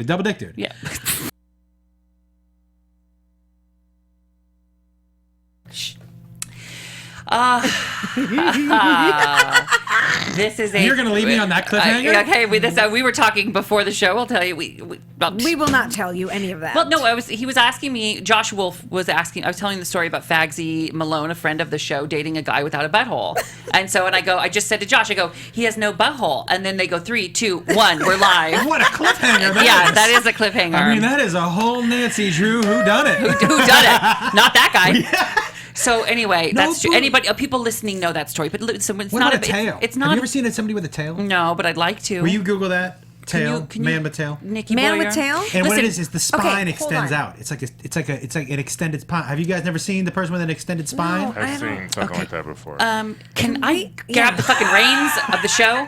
Double dick dude. Yeah. This is You're going to leave me on that cliffhanger? Okay, we were talking before the show. I'll tell you. We will not tell you any of that. Well, no, he was asking me, Josh Wolf was asking, I was telling the story about Fagsy Malone, a friend of the show, dating a guy without a butthole. And I just said to Josh, he has no butthole. And then they go, 3, 2, 1, we're live. What a cliffhanger that is. That is a cliffhanger. I mean, that is a whole Nancy Drew whodunit. Who done it? Not that guy. Yeah. So anyway, that's true. People listening know that story, but it's what not about a tail. It's not. Have you ever seen somebody with a tail? No, but I'd like to. Will you Google that? Tail, man with tail. Nikki Man Boyer. with tail. And what it is the spine extends on. out. It's like an extended spine. Have you guys never seen the person with an extended spine? I've seen something like that before. Can I grab the fucking reins of the show?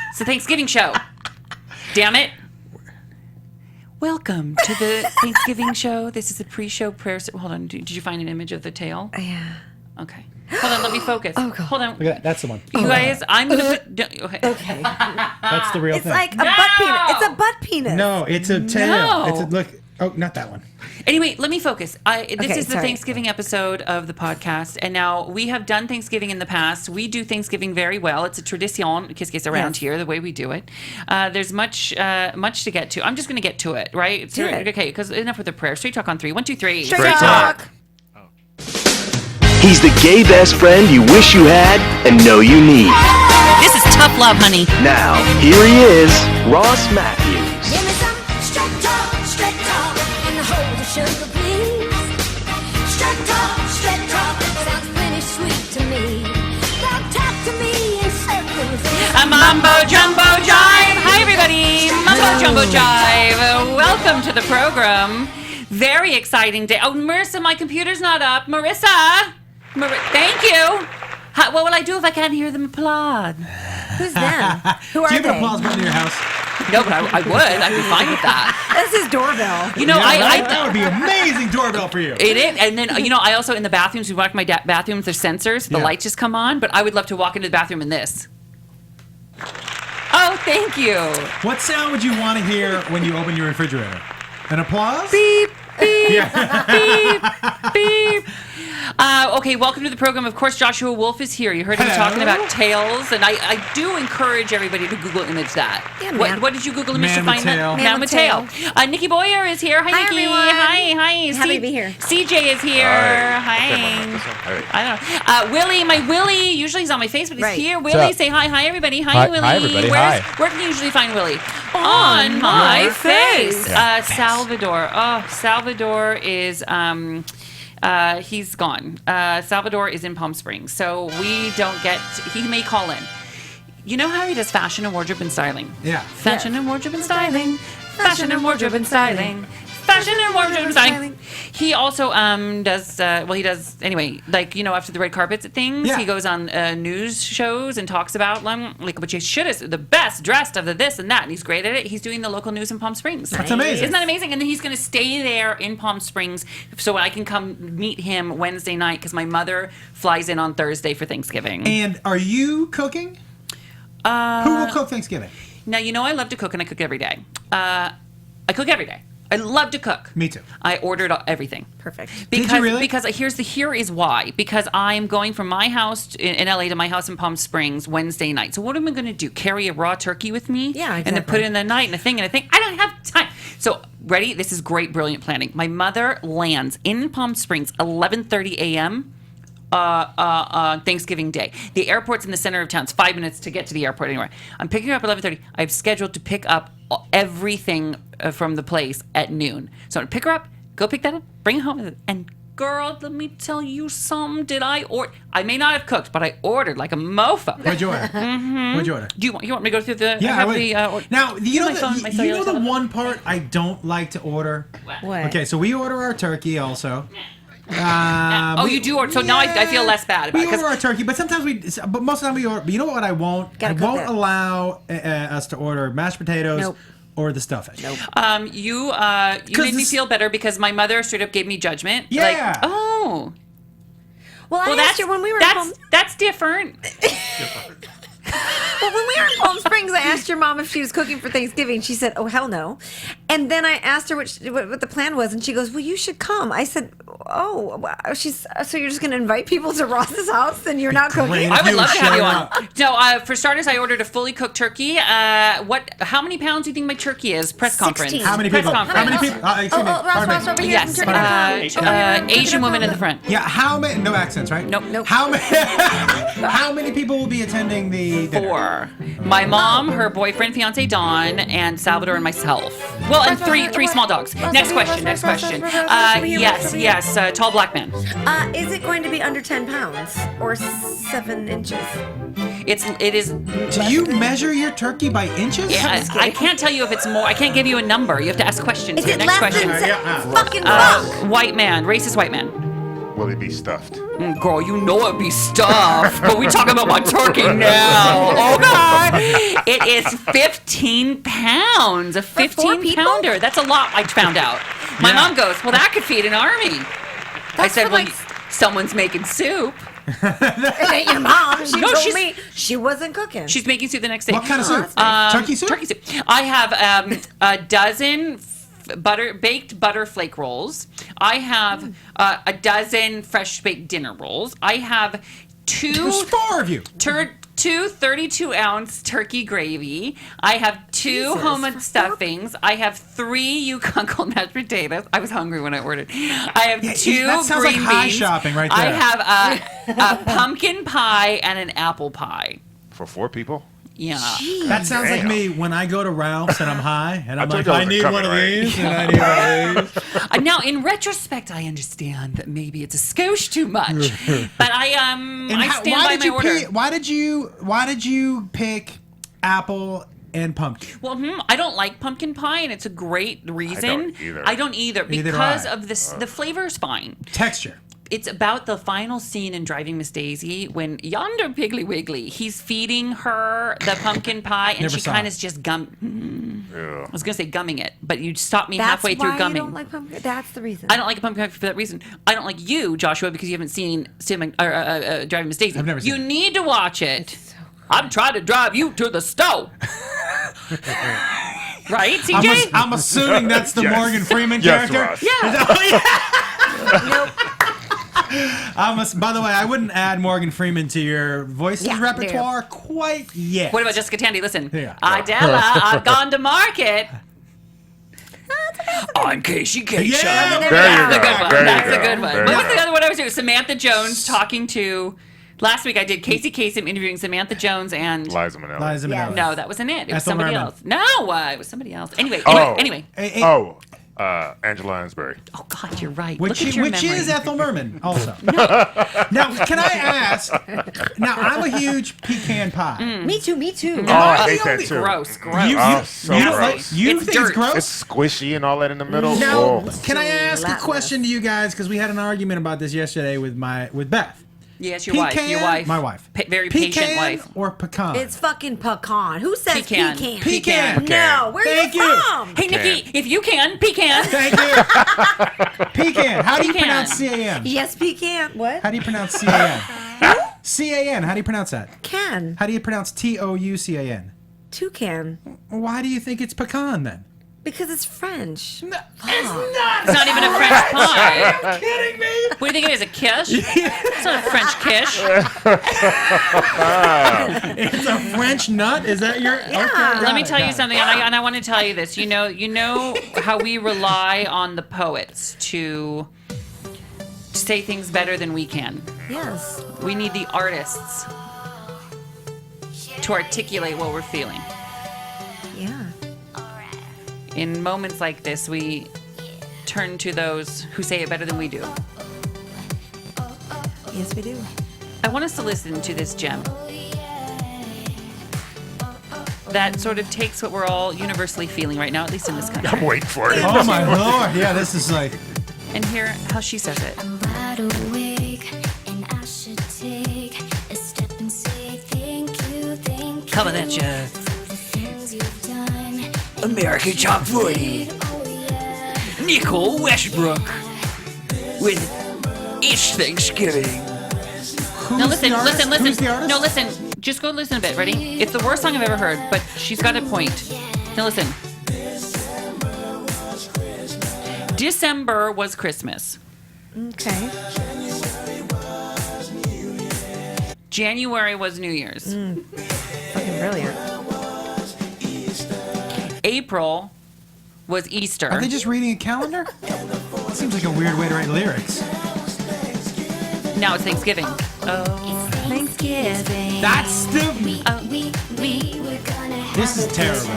It's a Thanksgiving show. Damn it. Welcome to the Thanksgiving show. This is a pre-show prayer. Hold on. Did you find an image of the tail? Yeah. Okay. Hold on. Let me focus. Oh, God. Hold on. Look at that. That's the one. You guys, I'm going to put... Okay. That's the real It's thing. like a butt penis. It's a butt penis. No, it's a tail. No. Look. Oh, not that one. Anyway, let me focus. This is the sorry. Thanksgiving episode of the podcast, and now we have done Thanksgiving in the past. We do Thanksgiving very well. It's a tradition, kiss around here, the way we do it. There's much to get to. I'm just going to get to it, right? Do it. Okay, because enough with the prayer. Straight talk on 3. 1, 2, 3. Straight talk. He's the gay best friend you wish you had and know you need. This is tough love, honey. Now, here he is, Ross Mathews. Give me some straight talk, and hold the sugar, please. Straight talk, sounds pretty sweet to me. Now talk to me in circles. A Mambo Jumbo Jive. Hi, everybody. Mambo Jumbo Jive. Welcome to the program. Very exciting day. Oh, Marissa, my computer's not up. Marissa. Thank you. What will I do if I can't hear them applaud? Who's them? Who are Do you have they? an applause button in your house? No, but I would. I'd be fine with that. That's his doorbell. You know, that would be an amazing doorbell for you. It is. And then, I also, in the bathrooms, we walk my bathrooms, there's sensors. The lights just come on. But I would love to walk into the bathroom in this. Oh, thank you. What sound would you want to hear when you open your refrigerator? An applause? Beep, beep, Yeah. beep, beep. Okay, welcome to the program. Of course, Joshua Wolf is here. You heard him Hello. talking about tails, and I do encourage everybody to Google image that. Yeah, what did you Google image Man to find with that? tail. Man with tail. Nikki Boyer is here. Hi, Nikki. everyone. Hi. Happy to be here. CJ is here. Hi. I don't know. Willie, my Willie, usually he's on my face, but he's Right. here. What's Willie, up? say hi. Hi, everybody. Hi, Willie. Hi, everybody. Where can you usually find Willie? On my face. Yeah. Salvador. Oh, Salvador is... he's gone. Salvador is in Palm Springs, so we don't get. He may call in. You know how he does fashion and wardrobe and styling? Yeah. Fashion and wardrobe and styling. Fashion and wardrobe and styling. Fashion and wardrobe and styling. He also does. He does anyway. After the red carpets at things, Yeah. he goes on news shows and talks about what you should have the best dressed of the this and that, and he's great at it. He's doing the local news in Palm Springs. That's amazing. Isn't that amazing? And then he's going to stay there in Palm Springs so I can come meet him Wednesday night because my mother flies in on Thursday for Thanksgiving. And are you cooking? Who will cook Thanksgiving? Now, I love to cook, and I cook every day. I cook every day. I love to cook. Me too. I ordered everything. Perfect. Because, Did you really? Because here is why. Because I'm going from my house in LA to my house in Palm Springs Wednesday night. So what am I going to do? Carry a raw turkey with me? Yeah, And then put it in the night and a thing. I don't have time. So ready? This is great, brilliant planning. My mother lands in Palm Springs 11:30 a.m. Thanksgiving Day. The airport's in the center of town. It's 5 minutes to get to the airport anyway. I'm picking her up at 11:30. I've scheduled to pick up everything from the place at noon. So I'm going to pick her up, go pick that up, bring it home, and girl, let me tell you something. I may not have cooked, but I ordered like a mofo. What'd you order? What'd you order? Do you want me to go through the? Yeah, I would. Now, you know my phone, my the cellular one part I don't like to order? What? Okay, so we order our turkey also. You do order. So now I feel less bad about We it. order our turkey, but sometimes but most of the time we order. But you know what I won't? Gotta I cook won't that. allow us to order mashed potatoes Nope. or the stuffing. Nope. You made me feel better because my mother straight up gave me judgment. Yeah. Like, oh. Well, I asked her when we were in Palm. That's different. Well, when we were in Palm Springs, things. I asked your mom if she was cooking for Thanksgiving. She said, "Oh hell no." And then I asked her what the plan was, and she goes, "Well, you should come." I said, "Oh, wow." So you're just going to invite people to Ross's house, and you're not cooking?" Great. I would You love to have show you on. up. No, for starters, I ordered a fully cooked turkey. How many pounds do you think my turkey is? Press 16. conference. How many Press people? conference. How many people? Excuse me. Pardon me. Ross over here. Yes, Turn it around. Asian woman in the front. Yeah, how many? No accents, right? Nope. How many? How many people will be attending the dinner? 4. My mom, her boyfriend, fiance Don, and Salvador and myself. Well, and three small dogs. Next question. Yes. Tall black man. Is it going to be under 10 pounds or 7 inches? It is. Do you measure your turkey by inches? Yeah, I can't tell you if it's more. I can't give you a number. You have to ask questions. Is Here. it Next less question. than Yeah. fucking fuck? White man, racist white man. Will it be stuffed? Girl, you know it'd be stuffed, but we talking about my turkey now. Okay. It is 15 pounds. A 15 people? pounder. That's a lot, I found out. My Yeah. mom goes, well, that could feed an army. I said, for well, like- someone's making soup. It ain't your mom. She No, told she's- me she wasn't cooking. She's making soup the next day. What kind of soup? Turkey soup? Turkey soup. I have a dozen baked butter flake rolls. I have a dozen fresh baked dinner rolls. I have There's 4 of you. two 32-ounce turkey gravy. I have 2 Jesus, homemade for 4 stuffings. I have 3 Yukon Gold mashed potatoes. I was hungry when I ordered. I have 2 that sounds like green high beans. shopping right I there. have a pumpkin pie and an apple pie. For 4 people? Yeah. That sounds like Damn. me when I go to Ralph's and I'm high and I'm told like, you I I wasn't need coming, one of right? these and I need one of these. Now, in retrospect, I understand that maybe it's a skosh too much, but I stand by my order. Why did you pick apple and pumpkin? Well, I don't like pumpkin pie, and it's a great reason. I don't either. I don't either Neither do because I. of this. The flavor is fine. Texture. It's about the final scene in Driving Miss Daisy when yonder Piggly Wiggly, he's feeding her the pumpkin pie, and Never she saw kind it. of just I Yeah. was gonna say gumming it, but you stopped me That's halfway through why gumming. you don't like pumpkin. That's the reason. I don't like a pumpkin pie for that reason. I don't like you, Joshua, because you haven't seen Driving Miss Daisy. I've never seen You it. need to watch it. I'm trying to drive you to the stove. Right, CJ? I'm assuming that's the Yes. Morgan Freeman Yes, character. Ross. Yeah. Nope. By the way, I wouldn't add Morgan Freeman to your voices Yeah, repertoire quite yet. What about Jessica Tandy? Listen, Yeah. Idella, I've gone to market. I'm Casey Kasem. Yeah, There There we you go. That's a go. good one. There you That's go. a good one. There What you was go. the other one I was doing? Samantha Jones talking to. Last week I did Casey Kasem interviewing Samantha Jones and. Liza Minnelli. Liza Yeah. Minnelli. No, that wasn't it. It was Ethel somebody Merman. else. No, it was somebody else. Anyway. Hey, Oh, Angela Lansbury. Oh God, you're right. Which, Look at your which memory. is Ethel Merman also. Now, can I ask? Now, I'm a huge pecan pie. Me too. Me too. Oh, I the hate that only- too. Gross. Oh, so you don't gross. like, you It's think dirt. it's gross? It's squishy and all that in the middle. Now, Oh. can I ask a Gelatinous. question to you guys? Because we had an argument about this yesterday with Beth. Yes, your wife. Your wife. My wife. Very Pecan patient wife. or pecan? It's fucking pecan. Who says Pecan. pecan? Pecan. No. Where Thank are you. you from? Hey Nikki, if you can, pecan. Thank you. Pecan. How do you Pecan. pronounce C-A-N? Yes, pecan. What? How do you pronounce C-A-N? C-A-N. How do you pronounce that? Can. How do you pronounce T-O-U-C-A-N? Toucan. Why do you think it's pecan then? Because it's French. No, it's not. It's not even a French pie. Are you kidding me? What do you think it is? A quiche? It's not a French quiche. It's a French nut? Is that your? Okay, got Let me it, tell got you it. something, and I want to tell you this. You know how we rely on the poets to say things better than we can. Yes. We need the artists to articulate what we're feeling. Yeah. In moments like this, we turn to those who say it better than we do. Yes, we do. I want us to listen to this gem that sort of takes what we're all universally feeling right now, at least in this country, I'm waiting for it. Oh my lord! Yeah, this is like. and hear how she says it. Wide awake, and I should take a step and say thank you. Coming at you. For the things you've done. American Top 40. Oh yeah. Nicole Westbrook with It's Thanksgiving. Who's Now listen, the artist? listen. Who's the artist? No, listen. Just go listen a bit. Ready? It's the worst song I've ever heard, but she's got a point. Now listen. December was Christmas. Okay. January was New Year's. Fucking brilliant. April was Easter. Are they just reading a calendar? Seems like a weird way to write lyrics. Now it's Thanksgiving. Oh, Thanksgiving. That's the. This is terrible.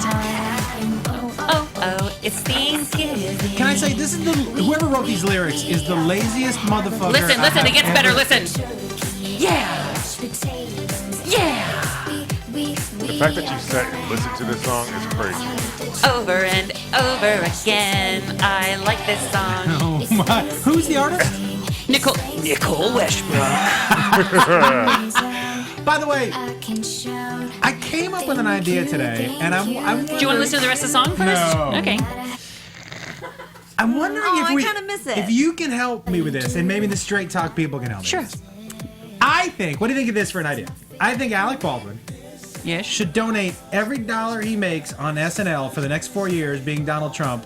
oh, it's Thanksgiving. Can I say this is the whoever wrote these lyrics is the laziest motherfucker. Listen, I have it gets better. ever- Listen. Yeah. The fact that you sat and listened to this song is crazy. Over and over again. I like this song. Oh my! Who's the artist? Nicole Westbrook. By the way, I came up with an idea today, and I'm Do you want to listen to the rest of the song first? No. Okay. I'm wondering Oh, if I we, kinda miss it. if you can help me with this, and maybe the straight talk people can help me. Sure. With this. I think. What do you think of this for an idea? I think Alec Baldwin Yes. should donate every dollar he makes on SNL for the next 4 years, being Donald Trump,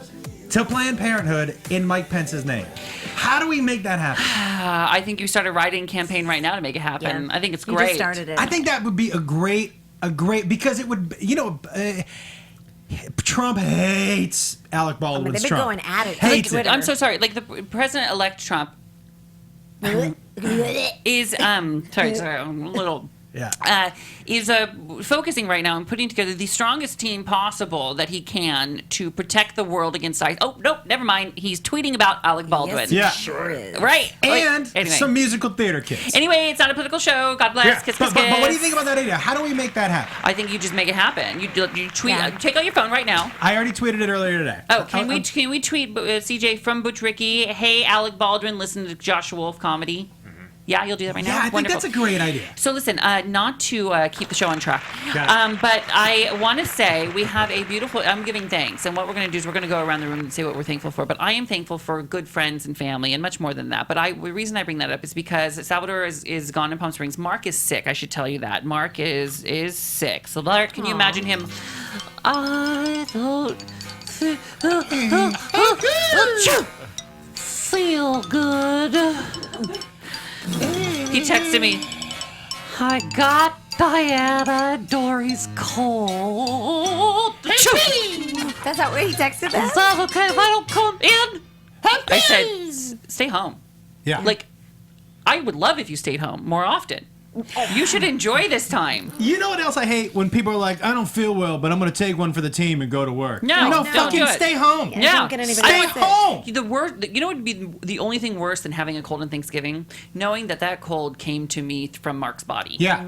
to Planned Parenthood in Mike Pence's name. How do we make that happen? I think you start a writing campaign right now to make it happen. Yeah. I think it's You great. just started it. I think that would be a great because it would, Trump hates Alec Baldwin's they've been Trump. going at it. Hates Twitter. it. I'm so sorry. Like the President-elect Trump is sorry, I'm a little. Yeah. Is focusing right now and putting together the strongest team possible that he can to protect the world against ISIS. Oh, no, never mind. He's tweeting about Alec Baldwin. Yes, Yeah. it sure is. Right. And Anyway. some musical theater kids. Anyway, it's not a political show. God bless. Yeah, Kiss, but, kiss, but kiss. what do you think about that idea? How do we make that happen? I think you just make it happen. You tweet. Yeah. Take out your phone right now. I already tweeted it earlier today. Oh, can we tweet CJ from Butch Ricky? Hey, Alec Baldwin, listen to Joshua Wolf comedy. Yeah, you'll do that right now. Yeah, I think Wonderful. that's a great idea. So listen, not to keep the show on track, Got it. but I want to say we have a beautiful. I'm giving thanks, and what we're going to do is we're going to go around the room and say what we're thankful for. But I am thankful for good friends and family, and much more than that. But the reason I bring that up is because Salvador is gone in Palm Springs. Mark is sick. I should tell you that. Mark is sick. So Mark, can you imagine him? I don't feel good. He texted me, I got Diana Dory's cold. That's how he texted Is that? that okay if I don't come in? I said, stay home. Yeah. Like, I would love if you stayed home more often. You should enjoy this time. You know what else I hate? When people are like, I don't feel well, but I'm going to take one for the team and go to work. No, no, don't fucking do it. stay home. Yeah. Don't get anybody Stay sick. home. The worst, you know what would be the only thing worse than having a cold on Thanksgiving? Knowing that cold came to me from Mark's body. Yeah.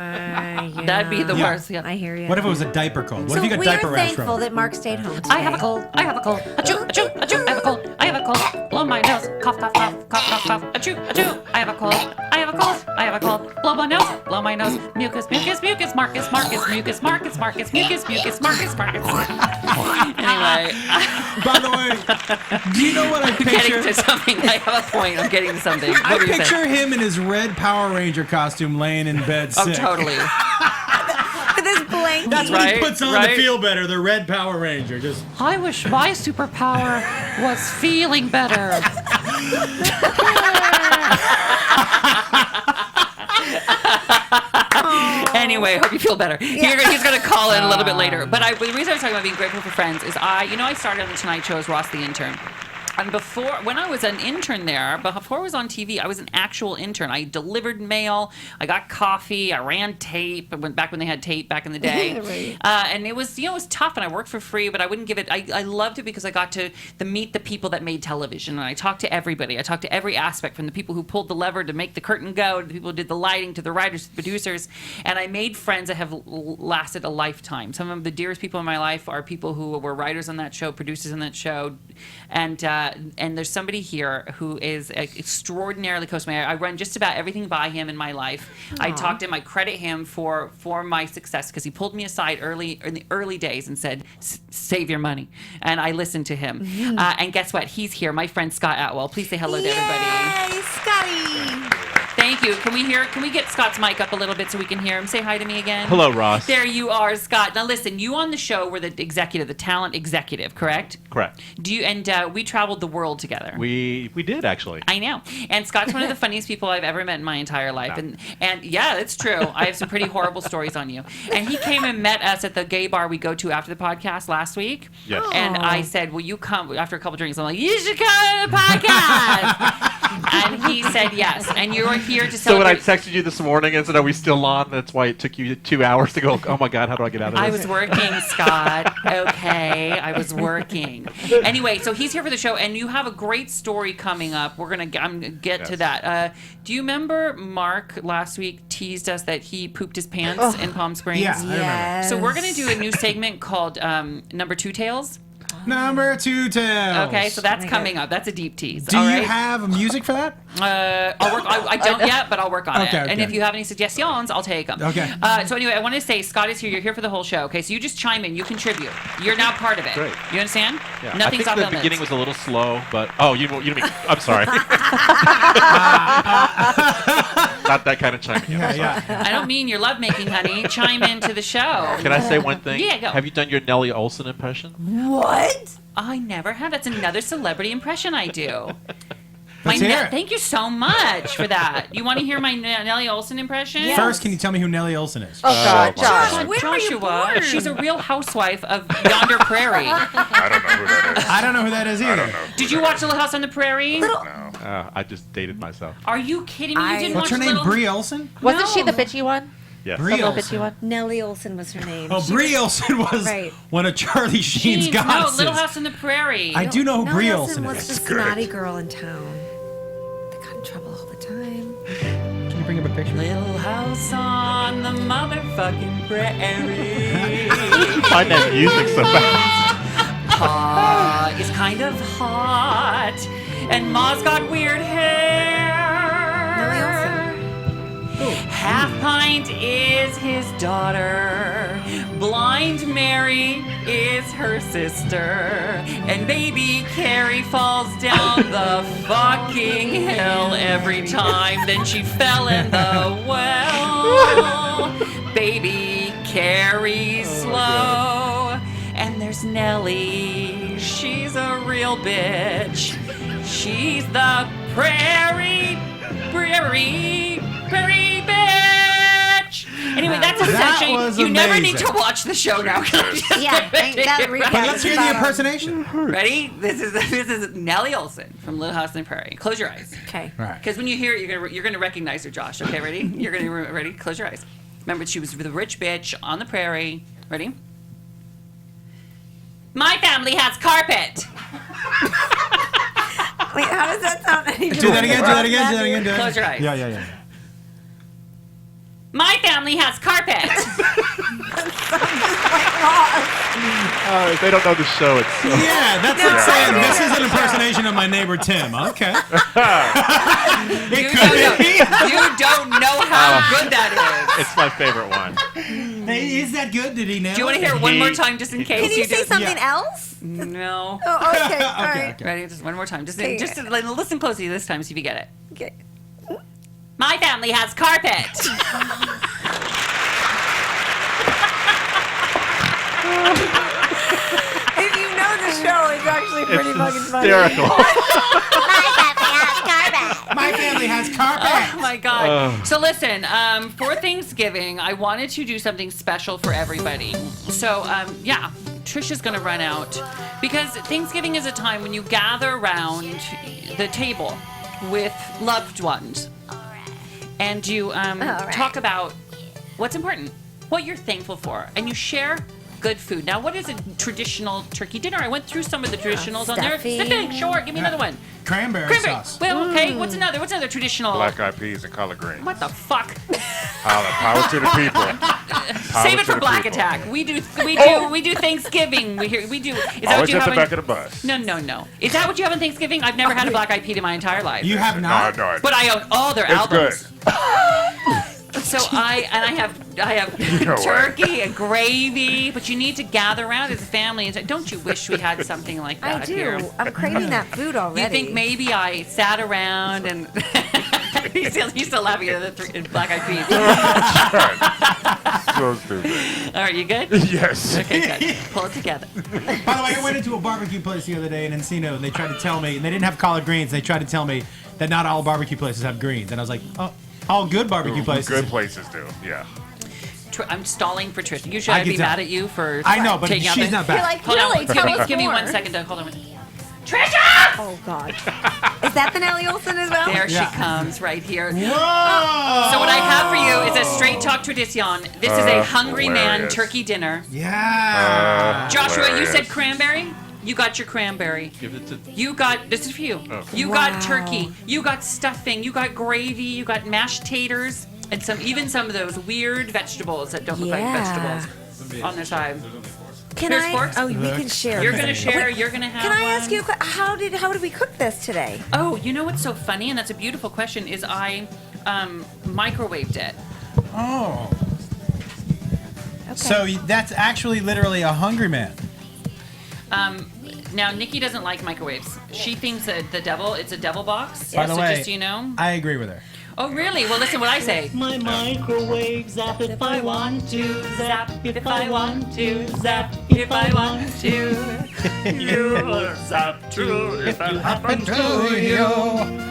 That'd be the Yeah. worst. Yeah. I hear you. What if it was a diper cold? What So if you got we diaper are rash thankful from it? that Mark stayed home today. I have a cold. I have a cold. Achoo, achoo, achoo. I have a cold. I have a cold. Blow my nose. Cough, cough, cough, cough, cough, cough. Achoo, achoo. I have a cold. I have a cold. I have a cold. Blow my nose. Blow my nose. Mucus, mucus, mucus. Marcus, Marcus, mucus, Marcus, Marcus, mucus, mucus, Marcus, Marcus. Anyway, By the way, do you know what I getting picture? to something. I have a point. I'm getting to something. What I were you saying? picture him in his red Power Ranger costume laying in bed Oh, sick. totally. With this blanket. That's what Right, he puts on right. to feel better, the red Power Ranger. Just I wish my superpower was feeling better. Anyway, hope you feel better. He's going to call in a little bit later. But the reason I was talking about being grateful for friends is I started on the Tonight Show as Ross the intern. And when I was an intern there, before I was on TV, I was an actual intern. I delivered mail, I got coffee, I ran tape. I went back when they had tape back in the day. Right. And it was, it was tough, and I worked for free, but I wouldn't give it. I loved it because I got to meet the people that made television, and I talked to everybody. I talked to every aspect, from the people who pulled the lever to make the curtain go, to the people who did the lighting, to the writers, to the producers, and I made friends that have lasted a lifetime. Some of the dearest people in my life are people who were writers on that show, producers on that show, and there's somebody here who is extraordinarily close to me. I run just about everything by him in my life. I talked to him. I credit him for my success because he pulled me aside in the early days and said, "Save your money," and I listened to him. And guess what? He's here. My friend Scott Atwell. Please say hello to everybody. Yay, Scotty. Thank you. Can we get Scott's mic up a little bit so we can hear him? Say hi to me again. Hello, Ross. There you are, Scott. Now listen, you on the show were the executive, the talent executive, correct? Correct. We traveled the world together. We did actually. I know. And Scott's one of the funniest people I've ever met in my entire life. And yeah, it's true. I have some pretty horrible stories on you. And he came and met us at the gay bar we go to after the podcast last week. Yes. And I said, will you come after a couple drinks? I'm like, you should come to the podcast. And he said yes. And you are here to So when I celebrate. texted you this morning and said, "Are we still on?" That's why it took you 2 hours to go. Oh my God, how do I get out of this? I was working, Scott. Okay, I was working. Anyway, so he's here for the show, and you have a great story coming up. I'm gonna get to that. Do you remember Mark last week teased us that he pooped his pants in Palm Springs? Yeah, I remember. Yes. So we're gonna do a new segment called Number Two Tales. Number 2 tails. Okay, so that's coming up. That's a deep tease. Do all you right? have music for that? I'll work. I don't yet, but I'll work on it. Okay, And okay. if you have any suggestions, I'll take them. Okay. So anyway, I want to say Scott is here. You're here for the whole show. Okay, so you just chime in. You contribute. You're now part of it. Great. You understand? Yeah. Nothing's I off think the limits. beginning was a little slow, but you mean I'm sorry. Not that kind of chiming in. I'm sorry. I don't mean your lovemaking, honey. Chime into the show. Can I say one thing? Yeah, go. Have you done your Nellie Olson impression? What? I never have. That's another celebrity impression I do. Let's hear it. Thank you so much for that. You want to hear my Nellie Olson impression? Yeah. First, can you tell me who Nellie Olson is? Oh God, my Josh, God. when were you Joshua. born? She's a real housewife of Yonder Prairie. I don't know who that is. I don't know who that is either. I don't know. who Did you that watch is. Little House on the Prairie? No. I just dated myself. Are you kidding me? You didn't What's her watch name? Little... Brie Olson? Wasn't she No. the bitchy one? Yes. Brie The little Olson. bitchy one? Nellie Olson was her name. Oh, She Brie was- Olson was Right. one of Charlie Sheen's Jeans, no, goddesses. Little House on the Prairie. I do know who Nellie Brie Olson Olson was is. the snotty girl in town. They got in trouble all the time. Can you bring up a picture? Little House on the motherfucking prairie. Find that music so fast. Pa is kind of hot, and Ma's got weird hair. Nellie Olson. Half Pint is his daughter. Blind Mary is her sister. And baby Carrie falls down the fucking hill every time. Then she fell in the well. Baby Carrie's slow. And there's Nellie. She's a real bitch. She's the prairie bitch. Anyway, that's That essentially. was You never need amazing. to watch the show now. Yeah, that recap Okay, let's is hear the about- impersonation. Ready? This is Nellie Olson from Little House on the Prairie. Close your eyes, Okay. Right. because when you hear it, you're gonna recognize her, Josh. Okay, ready? You're gonna ready? Close your eyes. Remember, she was the rich bitch on the prairie. Ready? My family has carpet. Wait, how does that sound? I need to Do that again. Do that write again. Do that again. Do that. Close your eyes. Yeah. My family has carpet. If they don't know the show, it's so... Yeah, that's like saying this is an impersonation of my neighbor Tim. Okay. You don't know how good that is. It's my favorite one. Hey, is that good? Did he nail Do you want to hear it one more time, just in case Can you do? say something else? No. Oh, okay. All Okay, right. okay. Ready? Just one more time. Just Okay. listen closely this time, see if you get it. Okay. My family has carpet. If you know the show, it's actually pretty fucking funny. Hysterical. My family has carpet. Oh my God. So listen, for Thanksgiving, I wanted to do something special for everybody. So yeah, Trisha's gonna run out because Thanksgiving is a time when you gather around the table with loved ones, and you talk about what's important, what you're thankful for, and you share good food. Now, what is a traditional turkey dinner? I went through some of the traditionals on there. stuffing. Stuffing, sure. Give me another one. Cranberry sauce. Well, okay. What's another traditional? Black eyed peas and collard greens. What the fuck? Power to the people. Save it to for the Black people. Attack. We do Thanksgiving. We do. Is that Always what you at have? the back of the bus. No. Is that what you have on Thanksgiving? I've never had a black eyed pea in my entire life. You have not. No. But I own all their It's albums. good. So I have No way. turkey and gravy, but you need to gather around as a family and say, don't you wish we had something like that I do. here? I'm craving that food already. You think maybe I sat around and He's still laughing at the black eyed peas. So stupid. All right, you good? Yes. Okay, good. Pull it together. By the way, I went into a barbecue place the other day in Encino, and they tried to tell me, and they didn't have collard greens. They tried to tell me that not all barbecue places have greens, and I was like, oh, all good barbecue places. Good places do. Yeah. I'm stalling for Trish. Usually I'd be mad at you for I know, but taking out she's the... not You're bad. like, Hold on, really? Tell us give me more. 1 second, Doug. Hold on. Trisha! Oh, God. Is that the Nelly Olsen as well? There Yeah. she comes right here. Whoa! So what I have for you is a straight talk tradition. This is a hungry man hilarious. turkey dinner. Yeah. Joshua, you hilarious. said cranberry? You got your cranberry. Give it to. You got, this is for you. Oh. You Wow. got turkey. You got stuffing. You got gravy. You got mashed taters. And even some of those weird vegetables that don't look like Yeah. vegetables on their side. Can Here's I? forks. Oh, we can share. You're going to share. Wait, You're going to have Can I ask one. you a question? How did we cook this today? Oh, you know what's so funny? And that's a beautiful question is I microwaved it. Oh. Okay. So that's actually literally a hungry man. Now, Nikki doesn't like microwaves. She thinks that it's a devil box. By the so way, just so you know. I agree with her. Oh, really? Well, listen what I say. My microwave zap if I want to, zap if I want to, zap if I want to. You zap too if it happens to you.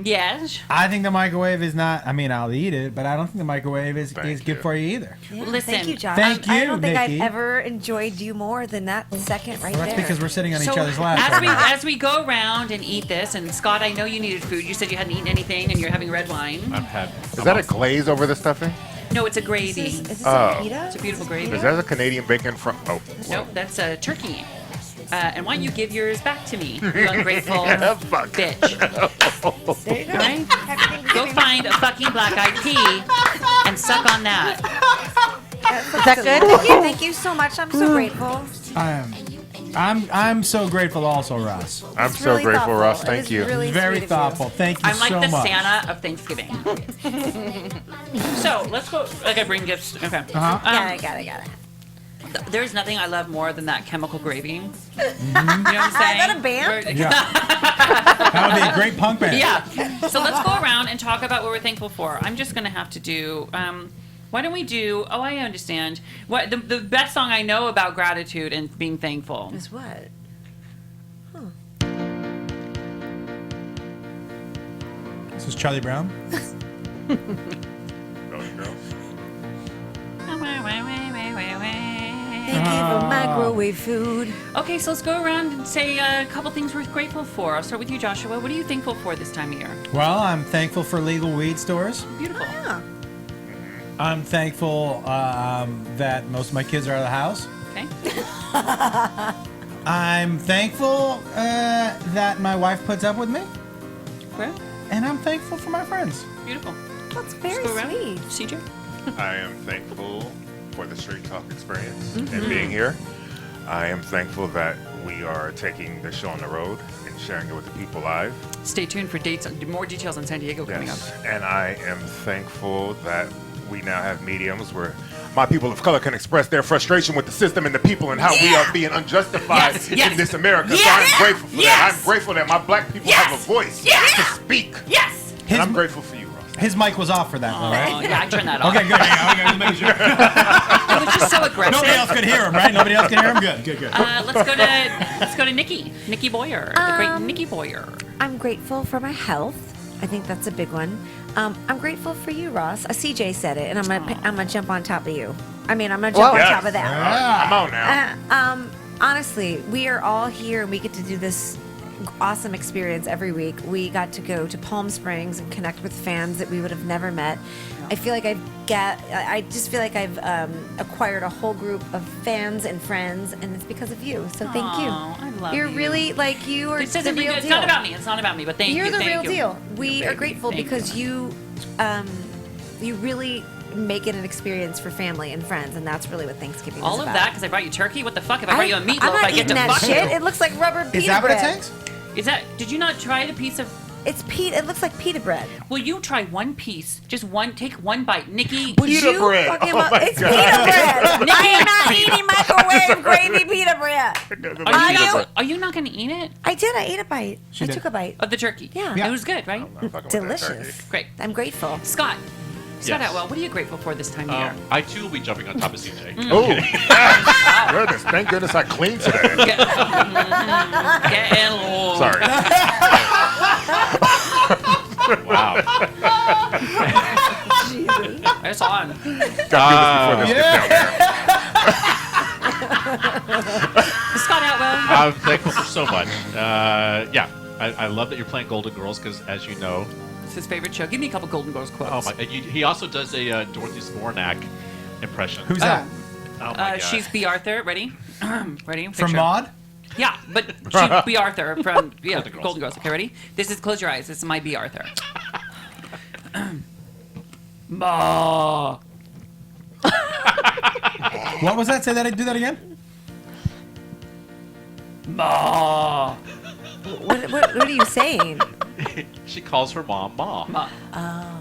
Yes. I think the microwave is not. I mean, I'll eat it, but I don't think the microwave is Thank good you. for you either. Yeah, Listen, thank you, Josh. thank I you, don't think Nikki. I've ever enjoyed you more than that second right Well, that's there. because we're sitting on So each other's laps. as we go around and eat this, and Scott, I know you needed food. You said you hadn't eaten anything, and you're having red wine. I've had. Is that a glaze over the stuffing? No, it's a gravy. Is this Oh. a pita? It's a beautiful gravy. Is that a Canadian bacon from? Oh. Nope, that's a turkey. And why don't you give yours back to me, you ungrateful Fuck. bitch? There you go. Right? Happy Go Thanksgiving. find a fucking black-eyed pea and suck on that. Is that good? Thank you so much. I'm so grateful. I'm so grateful also, Ross. I'm It's so really grateful, thoughtful. Ross. It Thank was you. really Very sweet of you. thoughtful. Thank you I'm like so the much. Santa of Thanksgiving. So let's go. Okay, bring gifts. Okay. Uh-huh. Yeah, I got it. There's nothing I love more than that chemical gravy. You know what I'm saying? that a band? Yeah. That would be a great punk band. Yeah. So let's go around and talk about what we're thankful for. I'm just gonna have to do. Why don't we do? Oh, I understand. What the best song I know about gratitude and being thankful. Is what? This is Charlie Brown. Those girls. Thank you for microwave food. Okay, so let's go around and say a couple things we're grateful for. I'll start with you, Joshua. What are you thankful for this time of year? Well, I'm thankful for legal weed stores. Beautiful. Yeah. I'm thankful that most of my kids are out of the house. Okay. I'm thankful that my wife puts up with me. Great. And I'm thankful for my friends. Beautiful. That's very Let's go around. sweet. CJ? I am thankful for the Street Talk experience and being here. I am thankful that we are taking the show on the road and sharing it with the people live. Stay tuned for dates, more details on San Diego coming up. Yes. And I am thankful that we now have mediums where my people of color can express their frustration with the system and the people and how we are being unjustified Yes, yes. in this America. Yes. So I'm grateful for that. Yes. I'm grateful that my black people Yes. have a voice Yes. to speak. Yes! And I'm grateful for you, Ross. His mic was off for that, though, right? Oh, yeah, I turned that off. Okay, good. Okay, just making sure. It was just so aggressive. Nobody else could hear him, right? Nobody else can hear him? Good. Let's go to Nikki. Nikki Boyer. The great Nikki Boyer. I'm grateful for my health. I think that's a big one. I'm grateful for you, Ross. CJ said it, and I'm gonna jump on top of you. I'm gonna jump on top of that. I'm out now. Honestly, we are all here and we get to do this awesome experience every week. We got to go to Palm Springs and connect with fans that we would have never met. I feel like I just feel like I've acquired a whole group of fans and friends, and it's because of you. So thank you. I love You're you. really like you are This the doesn't mean real it's deal. not about me. It's not about me. But thank you. You're the thank real you. deal. We are grateful Thank because you really make it an experience for family and friends, and that's really what Thanksgiving is All of about. that because I brought you turkey. What the fuck? If I brought you a meatloaf, I'm not I get eating to that fuck shit. you. It looks like rubber pita Is that what it bread. takes? Is that? Did you not try the piece of? It's pita. It looks like pita bread. Will you try one piece? Just one. Take one bite, Nikki. Would Pita you bread. fucking Oh my it's God. pita bread. I am not eating microwave microwave gravy pita bread. Are you not going to eat it? I did. I ate a bite. I did. took a bite. Of the turkey? Yeah. It was good, right? Delicious. Great. I'm grateful. Scott Yes. Atwell, what are you grateful for this time of year? I too will be jumping on top of CJ. Oh, goodness! Thank goodness I cleaned today. Getting low. Sorry. Wow. It's on. Gotta do this before this gets down there. Scott Atwell. I'm thankful for so much. I love that you're playing Golden Girls because, as you know, It's his favorite show. Give me a couple Golden Girls quotes. and he also does a Dorothy Zbornak impression. Who's that? Oh my God. She's B. Arthur. Ready? Ready? From Picture. Maude? Yeah, but she's B. Arthur from Golden Golden Girls. Girls. Okay, ready? This is close your eyes. This is my B. Arthur. Ma. What was that? Say that. Do that again. Ma. What are you saying? She calls her mom Ma. Ma.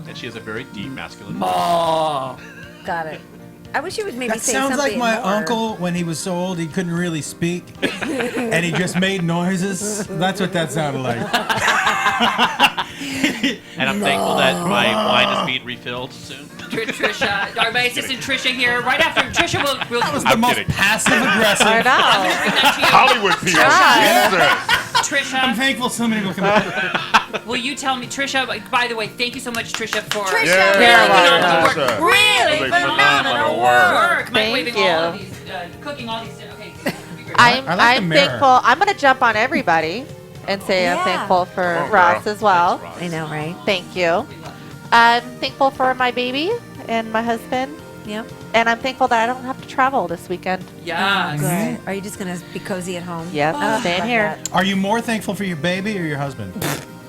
And she has a very deep masculine voice. Ma. Got it. I wish you would maybe That say sounds like something my more. uncle when he was so old he couldn't really speak, and he just made noises. That's what that sounded like. And I'm thankful that my wine is being refilled soon. Trisha, my assistant Trisha here. Right after Trisha will That was the I'm most kidding. passive aggressive. I know. bring that to you. Hollywood people. I'm Trisha, thankful so many people come up. will you tell me, Trisha? By the way, thank you so much, Trisha, for Trisha, really really phenomenal work. Thank Microwaving all of you. these, cooking all these. Okay. I'm I like the mirror. thankful. I'm going to jump on everybody and say I'm Yeah. thankful for Come on, Ross girl. as well. Thanks, Ross. I know, right? Thank you. I'm thankful for my baby and my husband. Yep. And I'm thankful that I don't have to travel this weekend. Yes. Good. Are you just gonna be cozy at home? Yes, Oh, staying love here. that. Are you more thankful for your baby or your husband?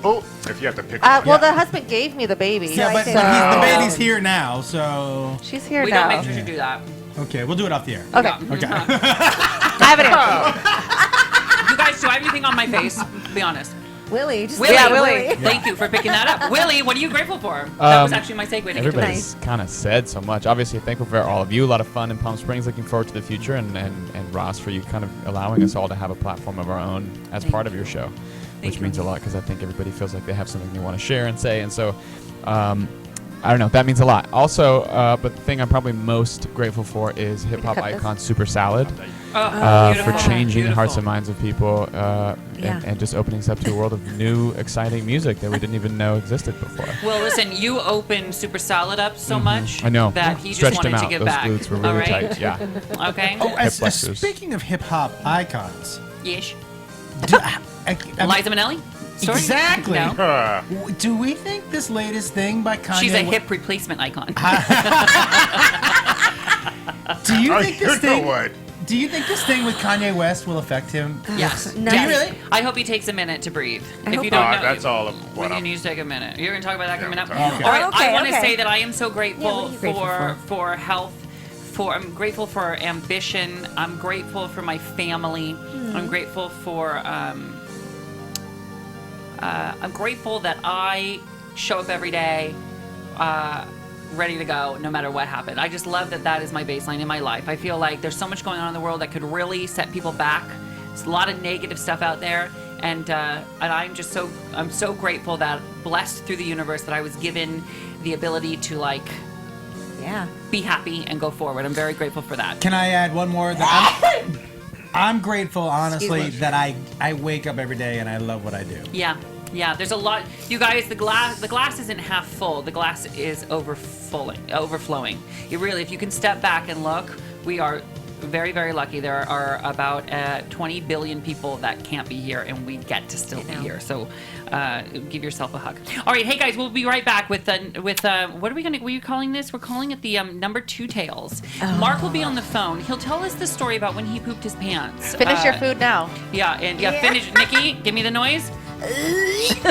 Oh, if you have to pick Well, one. the husband gave me the baby. Yeah, but say the no. baby's here now, so She's here We now. don't make Trisha do that. okay, we'll do it off the air. Okay. Okay. I have an answer. You guys, do I have anything on my face? Be honest. Willie, just Willie, say Willie. Thank you for picking that up. Willie, what are you grateful for? That was actually my segue to get to Everybody's kind of said so much. Obviously, thankful for all of you. A lot of fun in Palm Springs. Looking forward to the future, and Ross, for you kind of allowing us all to have a platform of our own as part of your show, which you. means a lot because I think everybody feels like they have something they want to share and say. And so, I don't know. That means a lot. Also, but the thing I'm probably most grateful for is hip hop cut this? icon Super Salad. Oh, For beautiful. changing the hearts Beautiful. and minds of people Yeah. and just opening us up to a world of new, exciting music that we didn't even know existed before. Well, listen, you opened Super Salad up so much I know. that he Stretched just him wanted out. to give Those back. glutes were All really right? tight. Yeah. Okay. Oh, flexors. speaking of hip hop icons, Yeesh. I mean, Liza Minnelli? Story? Exactly. No. do we think this latest thing by Kanye? She's a hip replacement icon. Do you Oh, think you this know thing? what? Do you think this thing with Kanye West will affect him? Yes. No. Do you Yes. really? I hope he takes a minute to breathe. I If hope you don't know, that's all. Well, you need to take a minute. You're going to talk about that in a minute. Yeah, okay. All right. Okay, I want to okay. say that I am so Yeah, grateful, what are you grateful for health. I'm grateful for ambition. I'm grateful for my family. I'm grateful for. I'm grateful that I show up every day, ready to go, no matter what happened. I just love that that is my baseline in my life. I feel like there's so much going on in the world that could really set people back. There's a lot of negative stuff out there, and I'm just I'm so grateful that, blessed through the universe, that I was given the ability to Yeah. be happy and go forward. I'm very grateful for that. Can I add one more? I'm grateful, honestly, Excuse me. that I wake up every day and I love what I do. Yeah. There's a lot. You guys, the glass isn't half full. The glass is overflowing. It really, if you can step back and look, we are very, very lucky. There are about 20 billion people that can't be here, and we get to still be here. So, give yourself a hug. All right, hey guys, we'll be right back with what are we gonna? Were you calling this? We're calling it the number 2 tales. Mark will be on the phone. He'll tell us the story about when he pooped his pants. Finish your food now. Yeah. Finish. Nikki, give me the noise.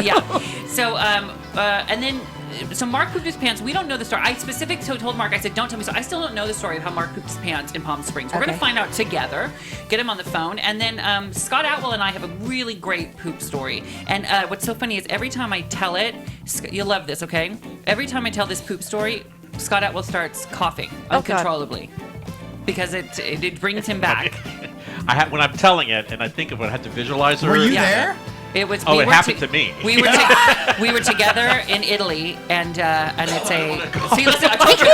Yeah. So, and then, so Mark pooped his pants. We don't know the story. I specifically told Mark, I said, don't tell me. So I still don't know the story of how Mark pooped his pants in Palm Springs. We're going to find out together, get him on the phone. And then Scott Atwell and I have a really great poop story. And what's so funny is every time I tell it, you'll love this, okay? Every time I tell this poop story, Scott Atwell starts coughing God. uncontrollably. because it brings him back. When I'm telling it and I think of it, I have to visualize her. Were you there? It was. Oh, it happened to me. We were we were together in Italy, and it's a. See, listen, I told you.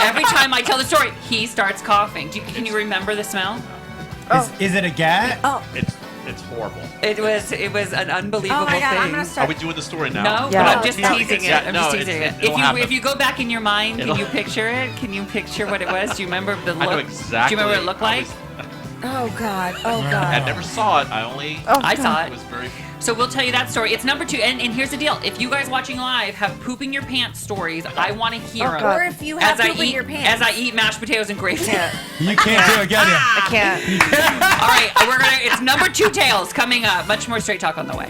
Every time I tell the story, he starts coughing. Can you remember the smell? Is it a gat? Oh. It's horrible. It was an unbelievable Oh my God, thing. I'm gonna Are start. we doing the story now? No, Yeah. but I'm just No. teasing it. Yeah, I'm no, just teasing it's- it. it'll happen. If you go back in your mind, can It'll- you picture it? Can you picture what it was? Do you remember the look? I know exactly. Do you remember what it looked like? Oh God. Oh I God. never saw it. I only. I saw It it. was very. So we'll tell you that story. It's number 2. And here's the deal. If you guys watching live have pooping your pants stories, I want to hear them. Or if you have poop in your pants. As I eat mashed potatoes and gravy. You can't do it, can you? I can't. All right, it's number 2 tales coming up. Much more straight talk on the way.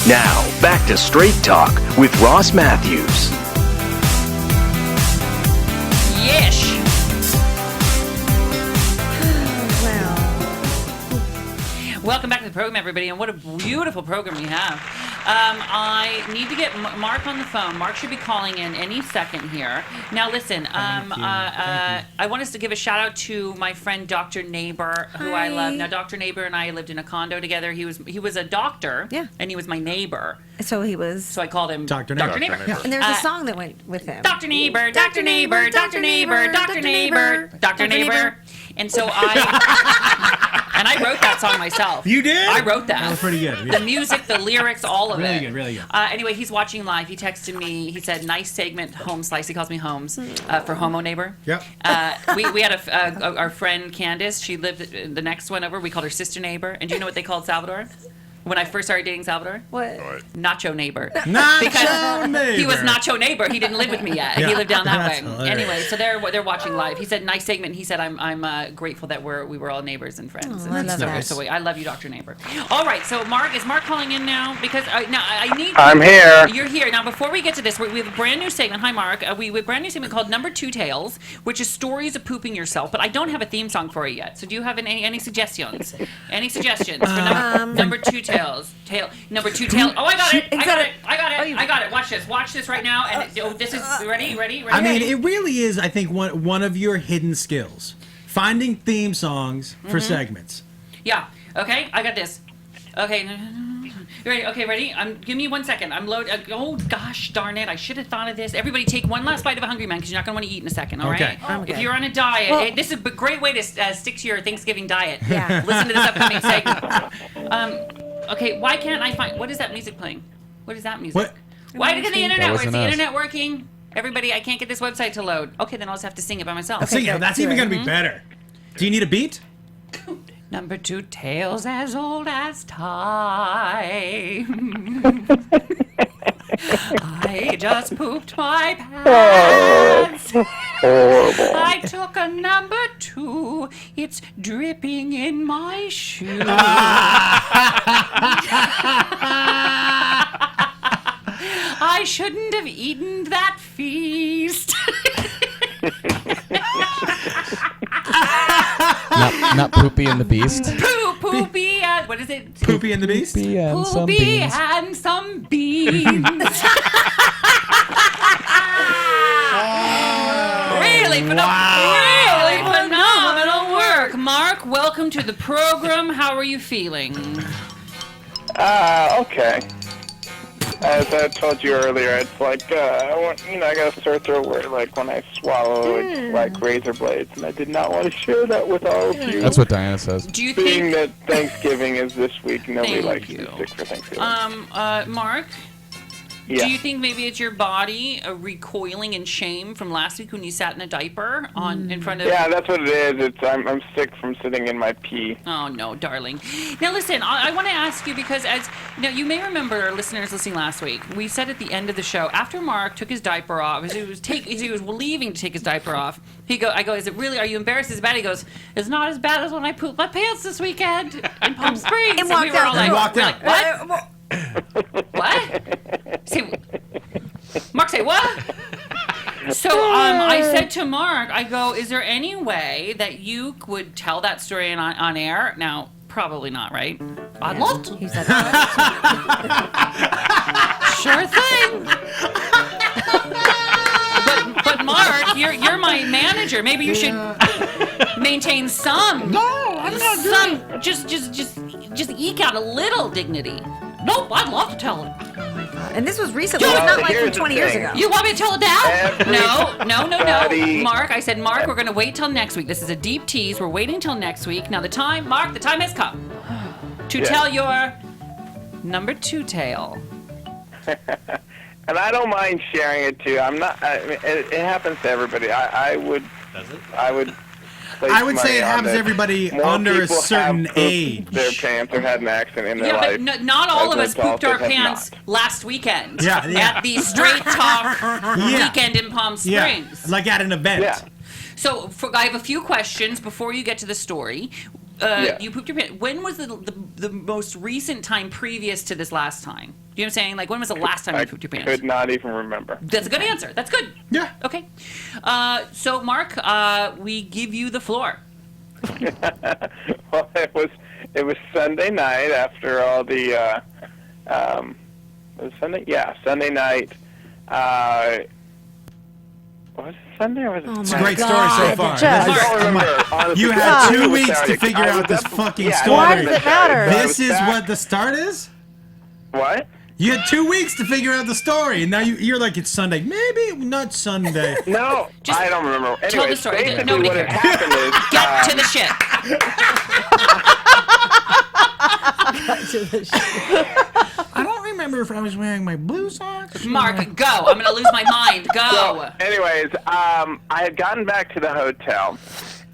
Now, back to Straight Talk with Ross Mathews. Yesh. Welcome back to the program, everybody, and what a beautiful program we have. I need to get Mark on the phone. Mark should be calling in any second here. Now, listen, I want us to give a shout out to my friend Dr. Neighbor, who I love. Now, Dr. Neighbor and I lived in a condo together. He was a doctor, and he was my neighbor. So he was. So I called him Dr. Neighbor. Dr. Neighbor. And there's a song that went with him. Dr. Neighbor, Dr. Neighbor, Dr. Neighbor, Dr. Neighbor, Dr. Neighbor. And so I wrote that song myself. You did? I wrote that. That was pretty good. The music, the lyrics, all of it. Really good, really good. Anyway, he's watching live. He texted me. He said, "Nice segment, Home Slice." He calls me Holmes for Homo Neighbor. Yep. We had our friend Candace. She lived the next one over. We called her Sister Neighbor. And do you know what they called Salvador? When I first started dating Salvador? What? Nacho Neighbor. Nacho Neighbor. He was Nacho Neighbor. He didn't live with me yet. Yeah. He lived down that That's way. hilarious. Anyway, so they're watching live. He said, "Nice segment." He said, "I'm grateful that we were all neighbors and friends." Oh, I love that. So I love you, Dr. Neighbor. All right, so Mark, is Mark calling in now? Because now I need. I'm here. You're here now. Before we get to this, we have a brand new segment. Hi, Mark. We have a brand new segment called Number 2 Tales, which is stories of pooping yourself. But I don't have a theme song for it yet. So do you have any suggestions? Any suggestions for number 2 tales? Number 2 tales. Oh, I got it. I got it. Watch this. Watch this right now. And this is ready. I mean, it really is, I think, one of your hidden skills. Finding theme songs for segments. Yeah. Okay. I got this. Okay. Ready? Okay. Ready? Give me 1 second. I'm loading. Oh gosh, darn it! I should have thought of this. Everybody, take one last bite of a Hungry Man because you're not gonna want to eat in a second. All right? Okay. If you're on a diet, this is a great way to stick to your Thanksgiving diet. Yeah. Listen to this upcoming segment. Okay. Why can't I find? What is that music playing? What is that music? What? Why did the internet That work? Is wasn't the us. internet working? Everybody, I can't get this website to load. Okay, then I'll just have to sing it by myself. Sing it. That's even going to be better. Do you need a beat? Number 2, tales as old as time. I just pooped my pants. Horrible. I took a number 2. It's dripping in my shoe. I shouldn't have eaten that feast. Not Poopy and the Beast. Poopy and what is it? Poopy and the Beast? Poopy and some Poopy beans. and some beans. Really phenomenal work. Mark, welcome to the program. How are you feeling? Okay. As I told you earlier, it's like, I got a sore throat where, like, when I swallow, it's like razor blades, and I did not want to share that with all of you. That's what Diana says. Do you Being think... that Thanksgiving is this week, nobody likes to be you. sick for Thanksgiving. Mark? Yeah. Do you think maybe it's your body recoiling in shame from last week when you sat in a diaper in front of... Yeah, that's what it is. I'm sick from sitting in my pee. Oh, no, darling. Now, listen, I want to ask you because, you may remember, listeners listening last week, we said at the end of the show, after Mark took his diaper off, as he was leaving to take his diaper off, I go, is it really, are you embarrassed? Is it bad? He goes, it's not as bad as when I pooped my pants this weekend in Palm Springs. And walked out. What? What? Mark, say what? So I said to Mark, I go, is there any way that you would tell that story on air? Now, probably not, right? I'd love to. He said Sure thing. But Mark, you're my manager. Maybe you should maintain some. No, I'm not doing it. Just eke out a little dignity. Nope, I'd love to tell it. And this was recently. It's not like from 20 years ago. You want me to tell it now? No. Everybody- Mark, I said, Mark, we're going to wait till next week. This is a deep tease. We're waiting till next week. Now, the time has come to tell your number 2 tale. And I don't mind sharing it too. I'm not. I mean, it happens to everybody. I would. Does it? I would. I would say it happens to everybody More under a people certain have pooped age. their pants or had an accident in their Yeah, life. but not all of us as adults pooped our have pants not. last weekend Yeah. at the Straight Talk Yeah. weekend in Palm Yeah, Springs. like at an event. Yeah. So I have a few questions before you get to the story. Yeah. You pooped your pants. When was the most recent time previous to this last time? Do you know what I'm saying? Like, when was the last time you pooped your pants? Could not even remember. That's a good answer. That's good. Yeah. Okay. So, Mark, we give you the floor. Well, it was Sunday night after all the was it Sunday? Yeah, Sunday night. Was it Sunday or was it? It's a great story so far. I don't remember. Honestly, You had 2 it was weeks to Saturday. figure I out was this up- fucking yeah, story. Why does it matter? I This was is back- what the start is? What? You had 2 weeks to figure out the story, and now you're like, it's Sunday. Maybe not Sunday. No, Just I don't remember. Anyway, tell the story. basically Nobody what had cares. happened is Get to the shit. I don't remember if I was wearing my blue socks. Mark, go. I'm going to lose my mind. Go. So, anyways, I had gotten back to the hotel,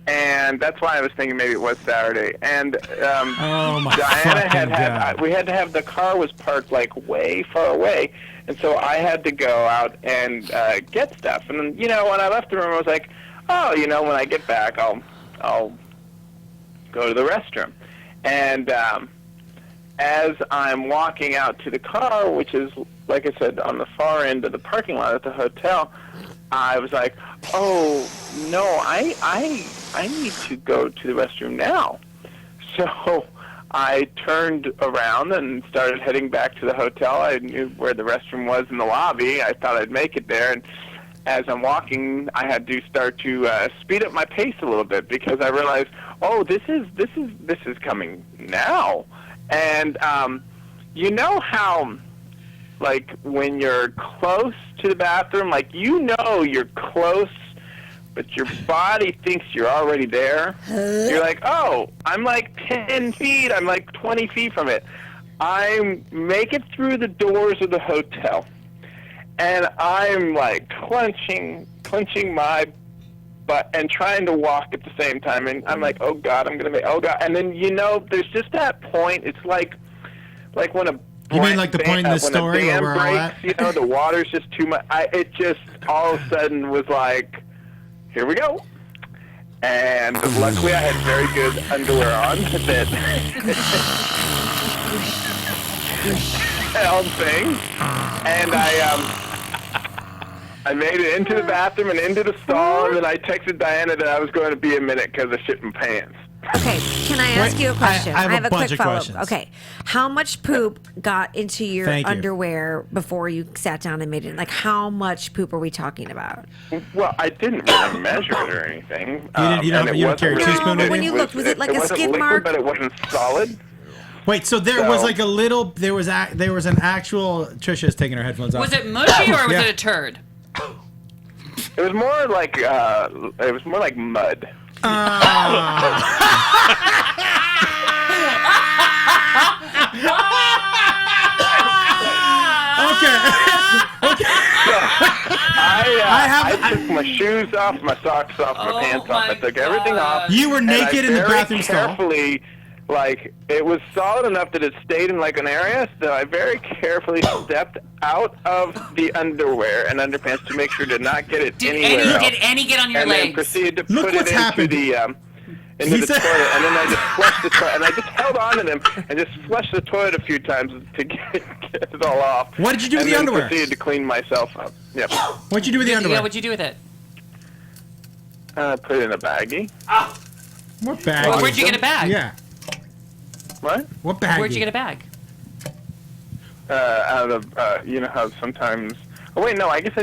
and that's why I was thinking maybe it was Saturday. And Oh my Diana fucking had God. we had to have the car was parked like way far away, and so I had to go out and get stuff. And then, when I left the room, I was like, oh, when I get back, I'll go to the restroom. And as I'm walking out to the car, which is, like I said, on the far end of the parking lot at the hotel, I was like, oh, no, I need to go to the restroom now. So I turned around and started heading back to the hotel. I knew where the restroom was in the lobby. I thought I'd make it there. And as I'm walking, I had to start to speed up my pace a little bit because I realized, oh, this is coming now. And you know how, like, when you're close to the bathroom, like, you're close, but your body thinks you're already there. You're like, oh, I'm like 10 feet, I'm like 20 feet from it. I make it through the doors of the hotel. and I'm like clenching my butt and trying to walk at the same time, and I'm like, oh God, oh God, and then there's just that point. It's like when a You mean like the point in the story where when a we're dam all breaks, at? the water's just too much. It just all of a sudden was like, here we go. And luckily I had very good underwear on that held things. And I made it into the bathroom and into the stall, and then I texted Diana that I was going to be a minute because I shit my pants. Okay, can I ask you a question? I have a bunch quick of follow-up. questions. Okay, how much poop got into your Thank you. underwear before you sat down and made it? Like, how much poop are we talking about? Well, I didn't really measure it or anything. You don't carry a teaspoon with when you? you looked, was it like a wasn't skid liquid, mark? but it wasn't solid. Wait, so there was So- like a little. There was an actual. Trisha's taking her headphones off. Was it mushy or was Yeah. it a turd? It was more like mud. I took my shoes off, my socks off, my pants off. I took everything off. You were and naked I in the very bathroom stall. carefully, like, it was solid enough that it stayed in like an area, so I very carefully stepped out of the underwear and underpants to make sure to not get it anywhere else. Did any get on your and legs? then proceeded to Look put it what's into happened. into the toilet, and then I just flushed the toilet, and I just held on to them and just flushed the toilet a few times to get it all off. What did you do with and the then underwear? Proceeded to clean myself up. Yep. What'd you do with the underwear? Yeah, what'd you do with it? Put it in a baggie. What bag? Well, where'd you get a bag? Yeah. What? What bag? Where'd you get a bag? Out of you know how sometimes. Oh wait, no. I guess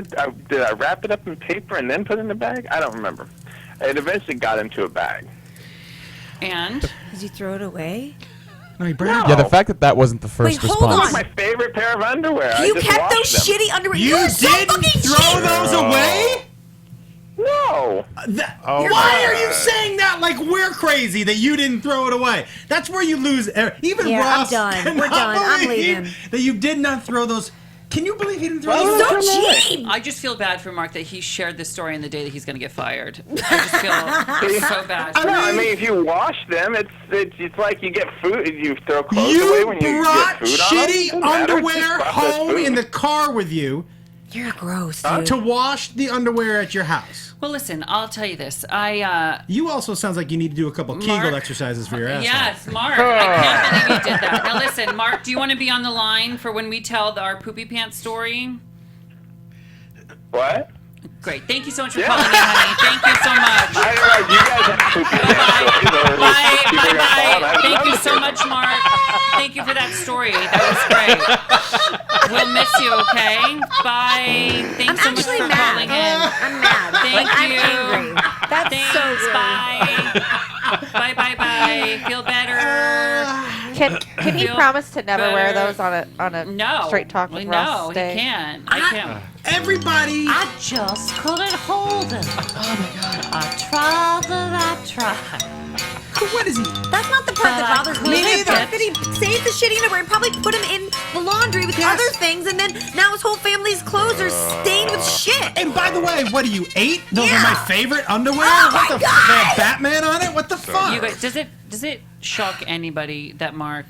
did I wrap it up in paper and then put it in a bag? I don't remember. It eventually got into a bag. And? Did you throw it away? No, he No. Yeah, the fact that that wasn't the first Wait, hold response. My favorite pair of underwear. I You just kept washed those them. shitty underwear. You You're so didn't fucking throw cheap. those away? No. Why are you saying that like we're crazy that you didn't throw it away? That's where you lose. Even Yeah, I'm Ross done. cannot We're done. I'm believe leaving. that you did not throw those. Can you believe he didn't throw He's those? so cheap. I just feel bad for Mark that he shared this story on the day that he's going to get fired. I just feel so bad. I mean, if you wash them, it's like you get food. You throw clothes You away when you brought get food on them. shitty Doesn't matter, it's underwear just processed home food. in the car with you You're gross, dude. to wash the underwear at your house. Well, listen, I'll tell you this. You also sounds like you need to do a couple Kegel exercises for your ass. Yes, Mark. I can't believe you did that. Now, listen, Mark, do you want to be on the line for when we tell our poopy pants story? What? Great. Thank you so much for calling in, honey. Thank you so much. I don't know. You guys have poopy pants. Bye. Thank you so much, Mark. Thank you for that story. That was great. We'll miss you, okay? Bye. Thanks so much for calling in. I'm mad. Thank I'm you. angry. That's Thanks. so rude. Bye. Feel better. Can he Feel promise to never wear better. those on a No. Straight Talk with Ross No, he day? can't. I can't. Everybody. I just couldn't hold it. Oh my god. I tried. What is he? That's not the part that bothers me. Me The neither. part that he saved the shitty underwear and probably put him in the laundry with other things, and then now his whole family's clothes are stained with shit. And by the way, what are you, 8? Those are Yeah. my favorite underwear? Oh what my the God. They have Batman on it? What the fuck? You guys, does it shock anybody that Mark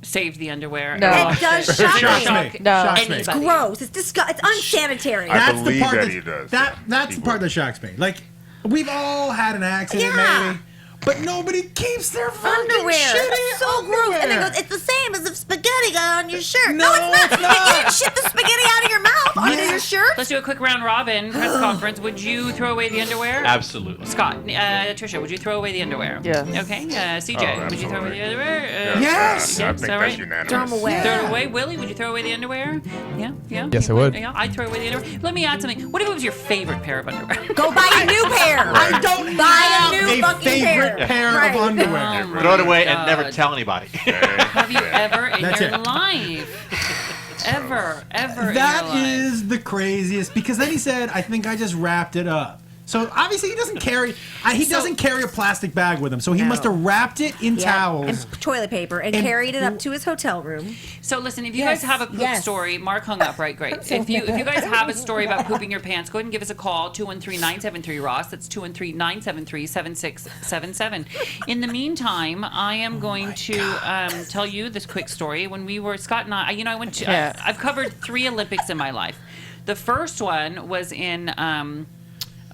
saved the underwear? No. It does shock Shocks me. me. No. Shocks me. It's gross. It's disgusting. It's unsanitary. I That's the believe part that that he does. That's the part that shocks me. Like, we've all had an accident, Yeah. maybe, but nobody keeps their fucking Underwear. shitty It's so gross. And it underwear. goes, it's the same as if spaghetti got on your shirt. No, it's it's not. You not. didn't shit the spaghetti out of your mouth onto your shirt. Let's do a quick round robin press conference. Would you throw away the underwear? Absolutely. Scott, Trisha, would you throw away the underwear? Yes. Okay, CJ, would you throw away the underwear? Yes. I Yes, think all that's right. unanimous. Throw 'em away. Throw it away. Willie, would you throw away the underwear? Yeah. Yes, I would. Yeah, I'd throw away the underwear. Let me add something. What if it was your favorite pair of underwear? Go buy a new pair. I don't Buy have a new a fucking favorite pair Right. of underwear. Oh my Throw it away and God. never tell anybody. Have you ever in That's your it. life? Ever in That your life? is the craziest, because then he said, I think I just wrapped it up. So obviously he doesn't carry. He doesn't carry a plastic bag with him. So he must have wrapped it in towels and toilet paper and carried it up to his hotel room. So listen, if you guys have a poop story, Mark hung up, right? Great. If you guys have a story about pooping your pants, go ahead and give us a call, 213-973-ROSS. That's 213-973-7677. In the meantime, I am going to tell you this quick story. When we were, Scott and I went to, I've covered 3 Olympics in my life. The first one was in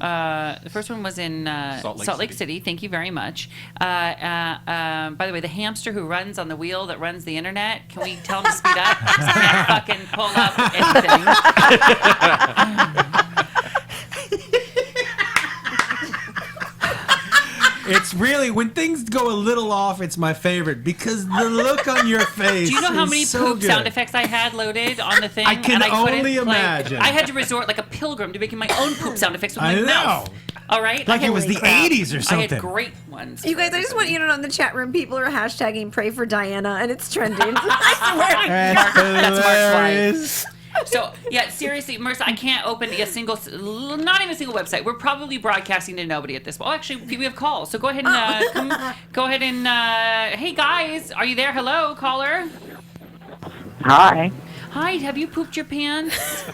Salt Lake City. Thank you very much. By the way, the hamster who runs on the wheel that runs the internet, can we tell him to speed up? I can't fucking pull up anything. It's really, when things go a little off, it's my favorite because the look on your face. Do you know how many so poop good. sound effects I had loaded on the thing? I can only imagine. I had to resort like a pilgrim to making my own poop sound effects with my mouth. All right? Like it was the 80s or something. I had great ones. You guys, I just want you to know in the chat room, people are hashtagging pray for Diana, and it's trending. I swear. That's Mark's line. So, yeah, seriously, Marissa, I can't open not even a single website. We're probably broadcasting to nobody at this point. Oh, actually, we have calls. So go ahead and, hey, guys, are you there? Hello, caller? Hi. Hi, have you pooped your pants?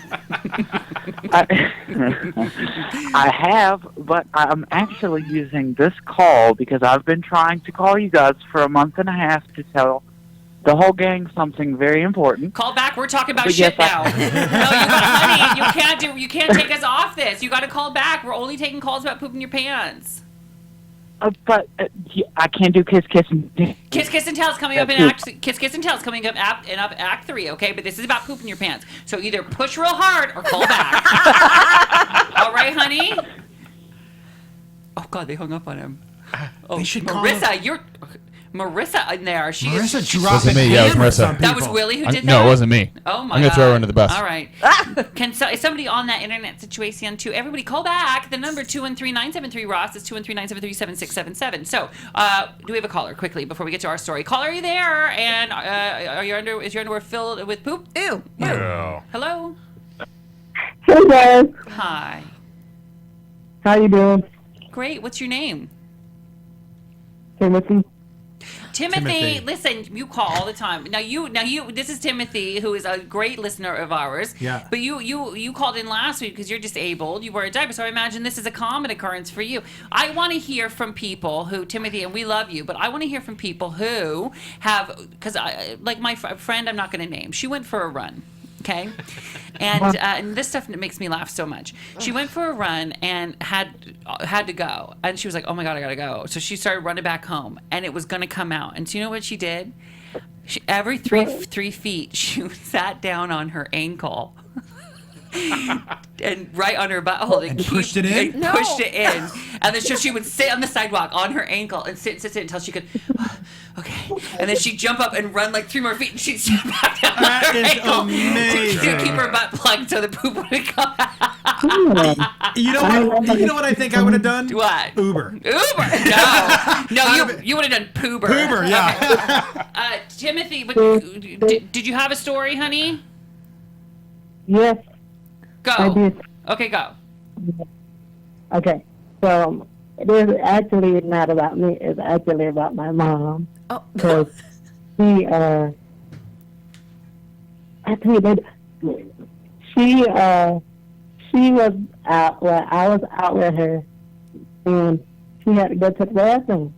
I have, but I'm actually using this call because I've been trying to call you guys for a month and a half to tell the whole gang something very important. Call back. We're talking about shit now. No, honey, you can't take us off this. You got to call back. We're only taking calls about pooping your pants. But I can't do kiss, kiss, and Kiss, kiss, and tell is coming up in Act 3, okay? But this is about pooping your pants. So either push real hard or call back. All right, honey? Oh, God, they hung up on him. Oh, they should call Marissa, you're... Marissa in there. Marissa dropping wasn't me. Yeah, it was Marissa. That was Willie who did that? No, it wasn't me. Oh, my I'm going to throw her under the bus. All right. Is somebody on that internet situation, too? Everybody call back. The number 213-973-ROSS is 213-973-7677. So, do we have a caller quickly before we get to our story? Caller, are you there? And is your underwear filled with poop? Ew. No. Hello? Hey, guys. Hi. How you doing? Great. What's your name? Timothy, listen, you call all the time. Now you, this is Timothy, who is a great listener of ours. Yeah. But you called in last week because you're disabled. You wear a diaper, so I imagine this is a common occurrence for you. I want to hear from people who, Timothy, and we love you, but I want to hear from people who have, because like my friend, I'm not going to name. She went for a run. Okay, and this stuff makes me laugh so much. She went for a run and had to go, and she was like, "Oh my God, I gotta go!" So she started running back home, and it was gonna come out. And do you know what she did? Every three feet, she sat down on her ankle. And right on her butthole and pushed it in? Pushed it in. And then she would sit on the sidewalk on her ankle and sit until she could, okay. And then she'd jump up and run like 3 more feet and she'd sit back down on her ankle amazing. to keep her butt plugged so the poop would come out. You know what I think I would have done? What? Uber. No, you would have done poober. Poober, yeah. Okay. Timothy, but did you have a story, honey? Yes. Go. I did. Okay, go. Okay, so it is actually not about me. It's actually about my mom. Oh. Because she, she was out. Well, I was out with her, and she had to go to the bathroom.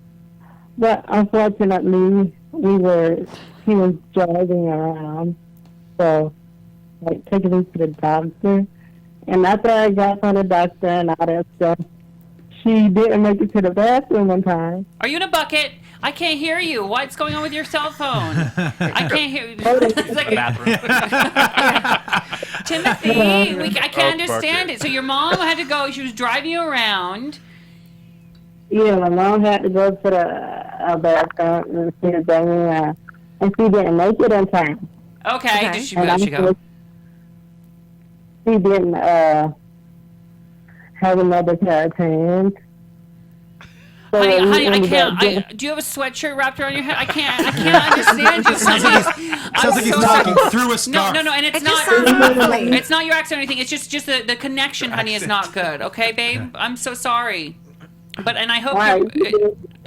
But unfortunately, she was driving around, so like taking me to the doctor. And after I got from the doctor and all that stuff, she didn't make it to the bathroom one time. Are you in a bucket? I can't hear you. What's going on with your cell phone? I can't hear you. It's like Timothy, I can't understand it. So your mom had to go. She was driving you around. Yeah, my mom had to go to the bathroom and she was driving around. And she didn't make it in time. Okay. Did she go? She didn't have another pair of pants. So Honey, we honey, I ended can't. up getting- Do you have a sweatshirt wrapped around your head? I can't understand you. Sounds like he's talking through a scarf. No, and it's It not. just sounds lovely. It's not your accent or anything. It's just the connection, honey, is not good. Okay, babe. I'm so sorry. But I hope. Right.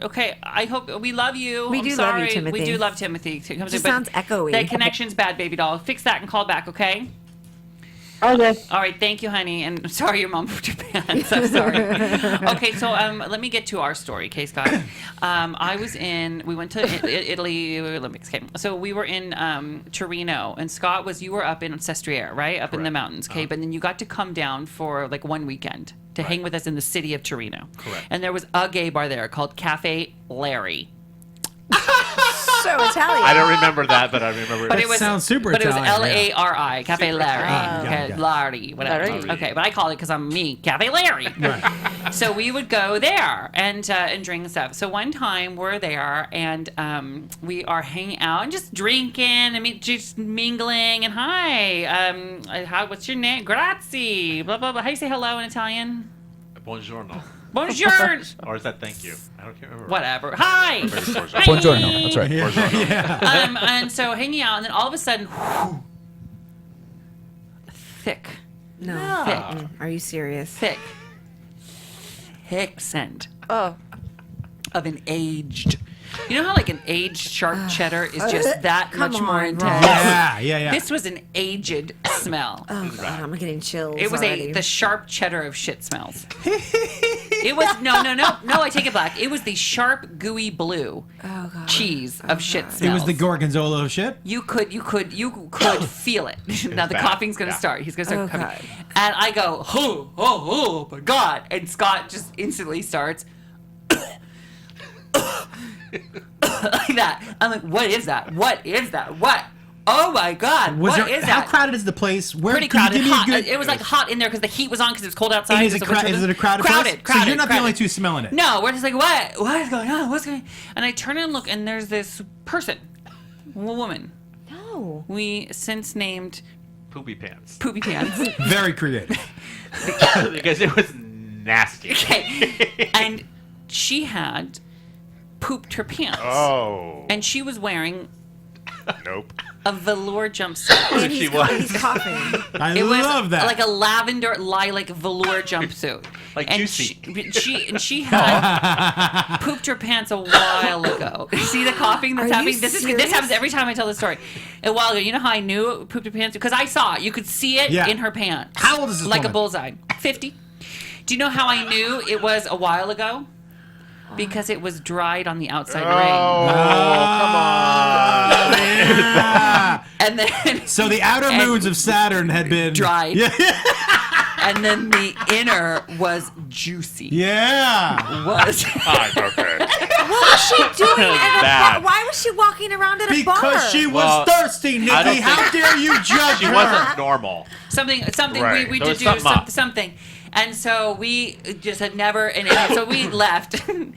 Okay, I hope we love you. We I'm do love you, sorry. Timothy. We do love Timothy. It just sounds echoey. That connection's bad, baby doll. Fix that and call back, okay? Okay. All right, thank you, honey. And I'm sorry your mom moved your pants. I'm sorry. Okay, so let me get to our story, okay, Scott? We went to Italy Olympics. Okay, so we were in Torino, and Scott you were up in Sestriere, right? Up in the mountains, okay? But then you got to come down for like one weekend to hang with us in the city of Torino. Correct. And there was a gay bar there called Cafe Larry. So Italian. I don't remember that, but I remember But it. it was sounds super But it was Italian, Larry, Cafe Larry, okay, yeah. Larry, whatever. Larry. Okay, but I call it because I'm me, Cafe Larry. Right. So we would go there and drink and stuff. So one time we're there and we are hanging out and just drinking and just mingling and hi, what's your name? Grazie, blah blah blah. How do you say hello in Italian? Buongiorno. Bonjour. Or is that thank you? I don't remember. Whatever. Hi. Buongiorno. That's right. Yeah. And so hanging out, and then all of a sudden, thick, No. thick, Are you serious? thick scent Oh. of an aged. You know how like an aged sharp cheddar is just that Come much more on, intense? Yeah. This was an aged smell. Oh God, I'm getting chills. It was already. the sharp cheddar of shit smells. It was no. I take it back. It was the sharp, gooey blue cheese of shit smells. It was the gorgonzola of shit. You could feel it. Now the bad. coughing's gonna Yeah. start. He's gonna start Oh, coughing. God. And I go, oh my God. And Scott just instantly starts like that. I'm like, what is that? What? Oh my God! What is How that? crowded is the place? Where, Pretty can you crowded. give me a hot. good- It was like hot in there because the heat was on because it was cold outside. Is it a crowded place? So you're not the only two smelling it. No, we're just like, what is going on? What's going on? And I turn and look, and there's this person, a woman. No. We since named Poopy pants. Poopy Pants. Very creative. Because it was nasty. Okay. And she had pooped her pants. Oh. And she was wearing Nope. a velour jumpsuit. And She he's, was. he's coughing. I It was love that. like a lavender lilac velour jumpsuit. Like and juicy. She had pooped her pants a while ago. See the coughing that's Are you happening? This serious? happens every time I tell the story. A while ago, you know how I knew it pooped her pants? Because I saw it. You could see it Yeah. in her pants. How old is this Like a woman? bullseye. 50. Do you know how I knew it was a while ago? Because it was dried on the outside ring. Come on. Yeah. And then So the outer moons of Saturn had been dried. Yeah. and then the inner was juicy. Yeah. Was Okay. What was she doing at a Bad. bar? Why was she walking around at a bar? Because she was Well, thirsty, I Nikki. don't How think- dare you judge She her? wasn't normal. something Right. we There did was do something up. something. And so we just had never, and so we left and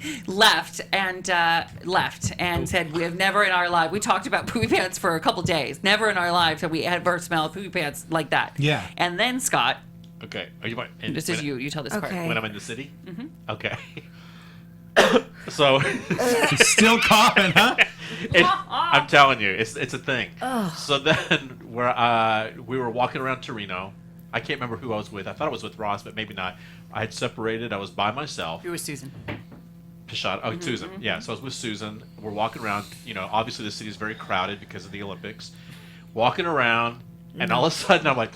said we have never in our life. We talked about poopy pants for a couple days. Never in our lives have we ever smelled poopy pants like that. Yeah. And then Scott, Okay. Are you? this is you. You tell this part. Okay. When I'm in the city? Mm-hmm. Okay. So She's still coughing, huh? I'm telling you, it's a thing. So then we were walking around Torino. I can't remember who I was with. I thought I was with Ross, but maybe not. I had separated. I was by myself. You were Susan. Pashad. Oh, Susan. Yeah, so I was with Susan. We're walking around. You know, obviously the city is very crowded because of the Olympics. Walking around, and all of a sudden I'm like,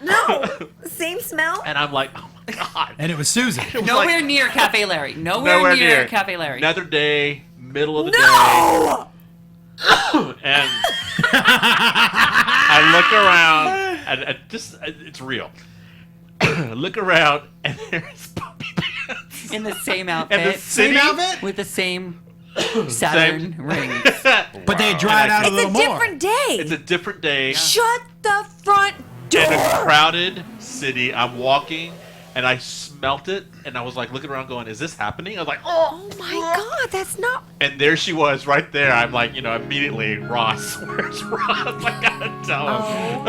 No. Same smell? and I'm like, oh my God. And it was Susan. It was Nowhere like, near Cafe Larry. Nowhere near Cafe Larry. Another day, middle of the No! day. And I look around, and it's real. I look around, and there's puppy pants. In the same outfit. And the city, Same outfit? with the same Saturn rings. But they dried out a It's little a more. different day. It's a different day. Shut the front door. In a crowded city, I'm walking, and I smelt it, and I was like looking around going, is this happening? I was like, Oh my God, that's not. and there she was right there. I'm like, immediately, Ross, where's Ross? I gotta tell him.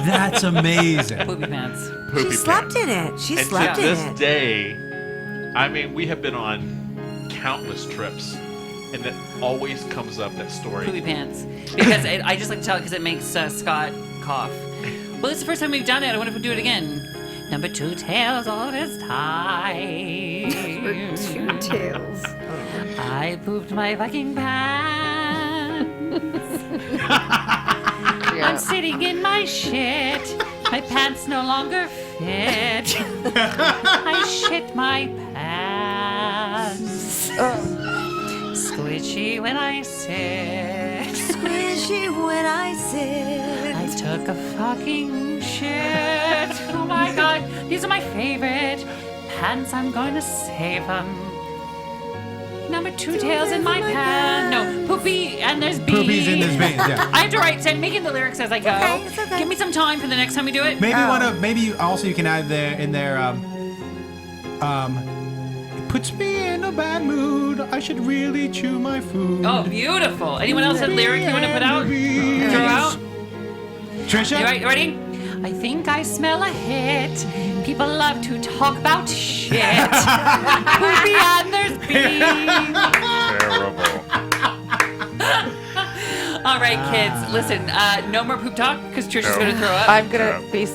That's amazing. Poopy pants. Poopy She slept pants. in it. She And slept to in this it. day, I mean, we have been on countless trips, and it always comes up, that story. Poopy pants. Because I just like to tell it because it makes Scott cough. Well, it's the first time we've done it. I wonder if we'll do it again. Number 2 tails all this time. Number 2 tails. I pooped my fucking pants. I'm sitting in my shit. My pants no longer fit. I shit my pants. Squishy when I sit. Squishy when I sit. I took a fucking shit. Oh my god, these are my favorite pants. I'm going to save them. Number 2 tails in my pants. No, poopy and there's bees. Poopies and there's bees, yeah. I have to write, making the lyrics as I go. Okay, it's okay. Give me some time for the next time we do it. Maybe you can add in there. It puts me in a bad mood. I should really chew my food. Oh, beautiful. Anyone else have lyric you want to put out? Throw out? Trisha? You ready? I think I smell a hit. People love to talk about shit. Poopy and there's bees. Terrible. All right, kids. Listen, no more poop talk because Trisha's going to throw up. I'm gonna be.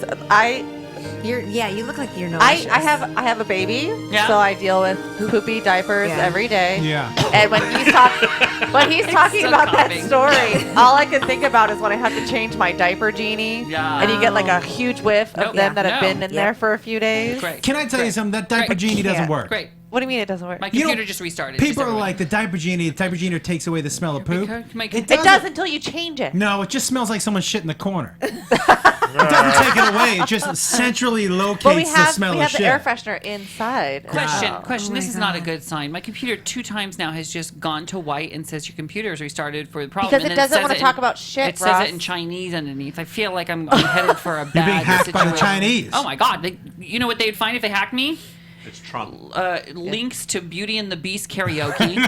You look like you're I nauseous. have a baby, Yeah. so I deal with poopy diapers Yeah. every day. Yeah. And when he's talking Still about coughing. that story, all I can think about is when I have to change my diaper genie, Yeah. and you get like a huge whiff of Nope. them that have No. been in Yeah. there for a few days. Great. Can I tell you something? That diaper Great. genie doesn't Can't. work. Great. What do you mean it doesn't work? My You computer know, just restarted. People Just are everyone. like, the diaper genie takes away the smell of poop. It does until you change it. No, it just smells like someone shit in the corner. It doesn't take it away. It just centrally locates But we the have smell we of have shit. the air freshener inside. Question. This is not a good sign. My computer 2 times now has just gone to white and says your computer is restarted for the problem. Because and it then doesn't says wanna in- talk about shit, It says Ross. it in Chinese underneath. I feel like I'm headed for a bad being hacked by the situation. Chinese. Oh my god! You know what they'd find if they hacked me? It's Trump. Links to Beauty and the Beast karaoke.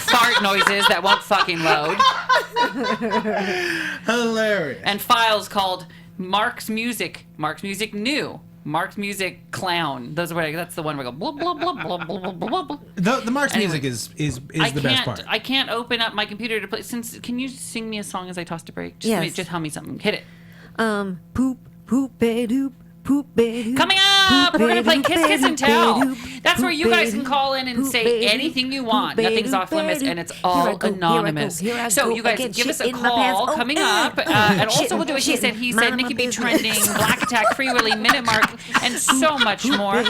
Fart noises that won't fucking load. Hilarious. And files called Mark's Music New, Mark's Music Clown. That's the one where I go blah blah blah blah blah blah blah. The Mark's Anyway, music is the best part. I can't open up my computer to play. Can you sing me a song as I toss to break? Yes. Just hum me something. Hit it. Poop, doop, poop, doop. Coming up, we're gonna play Kiss Kiss and Tell. That's where you guys can call in and say anything you want. Nothing's off limits, and it's all anonymous. So you guys give us a call coming up, and also we'll do a He Said, He Said, Nikki be trending, Black Attack, Free Willy, Minute Mark, and so much more.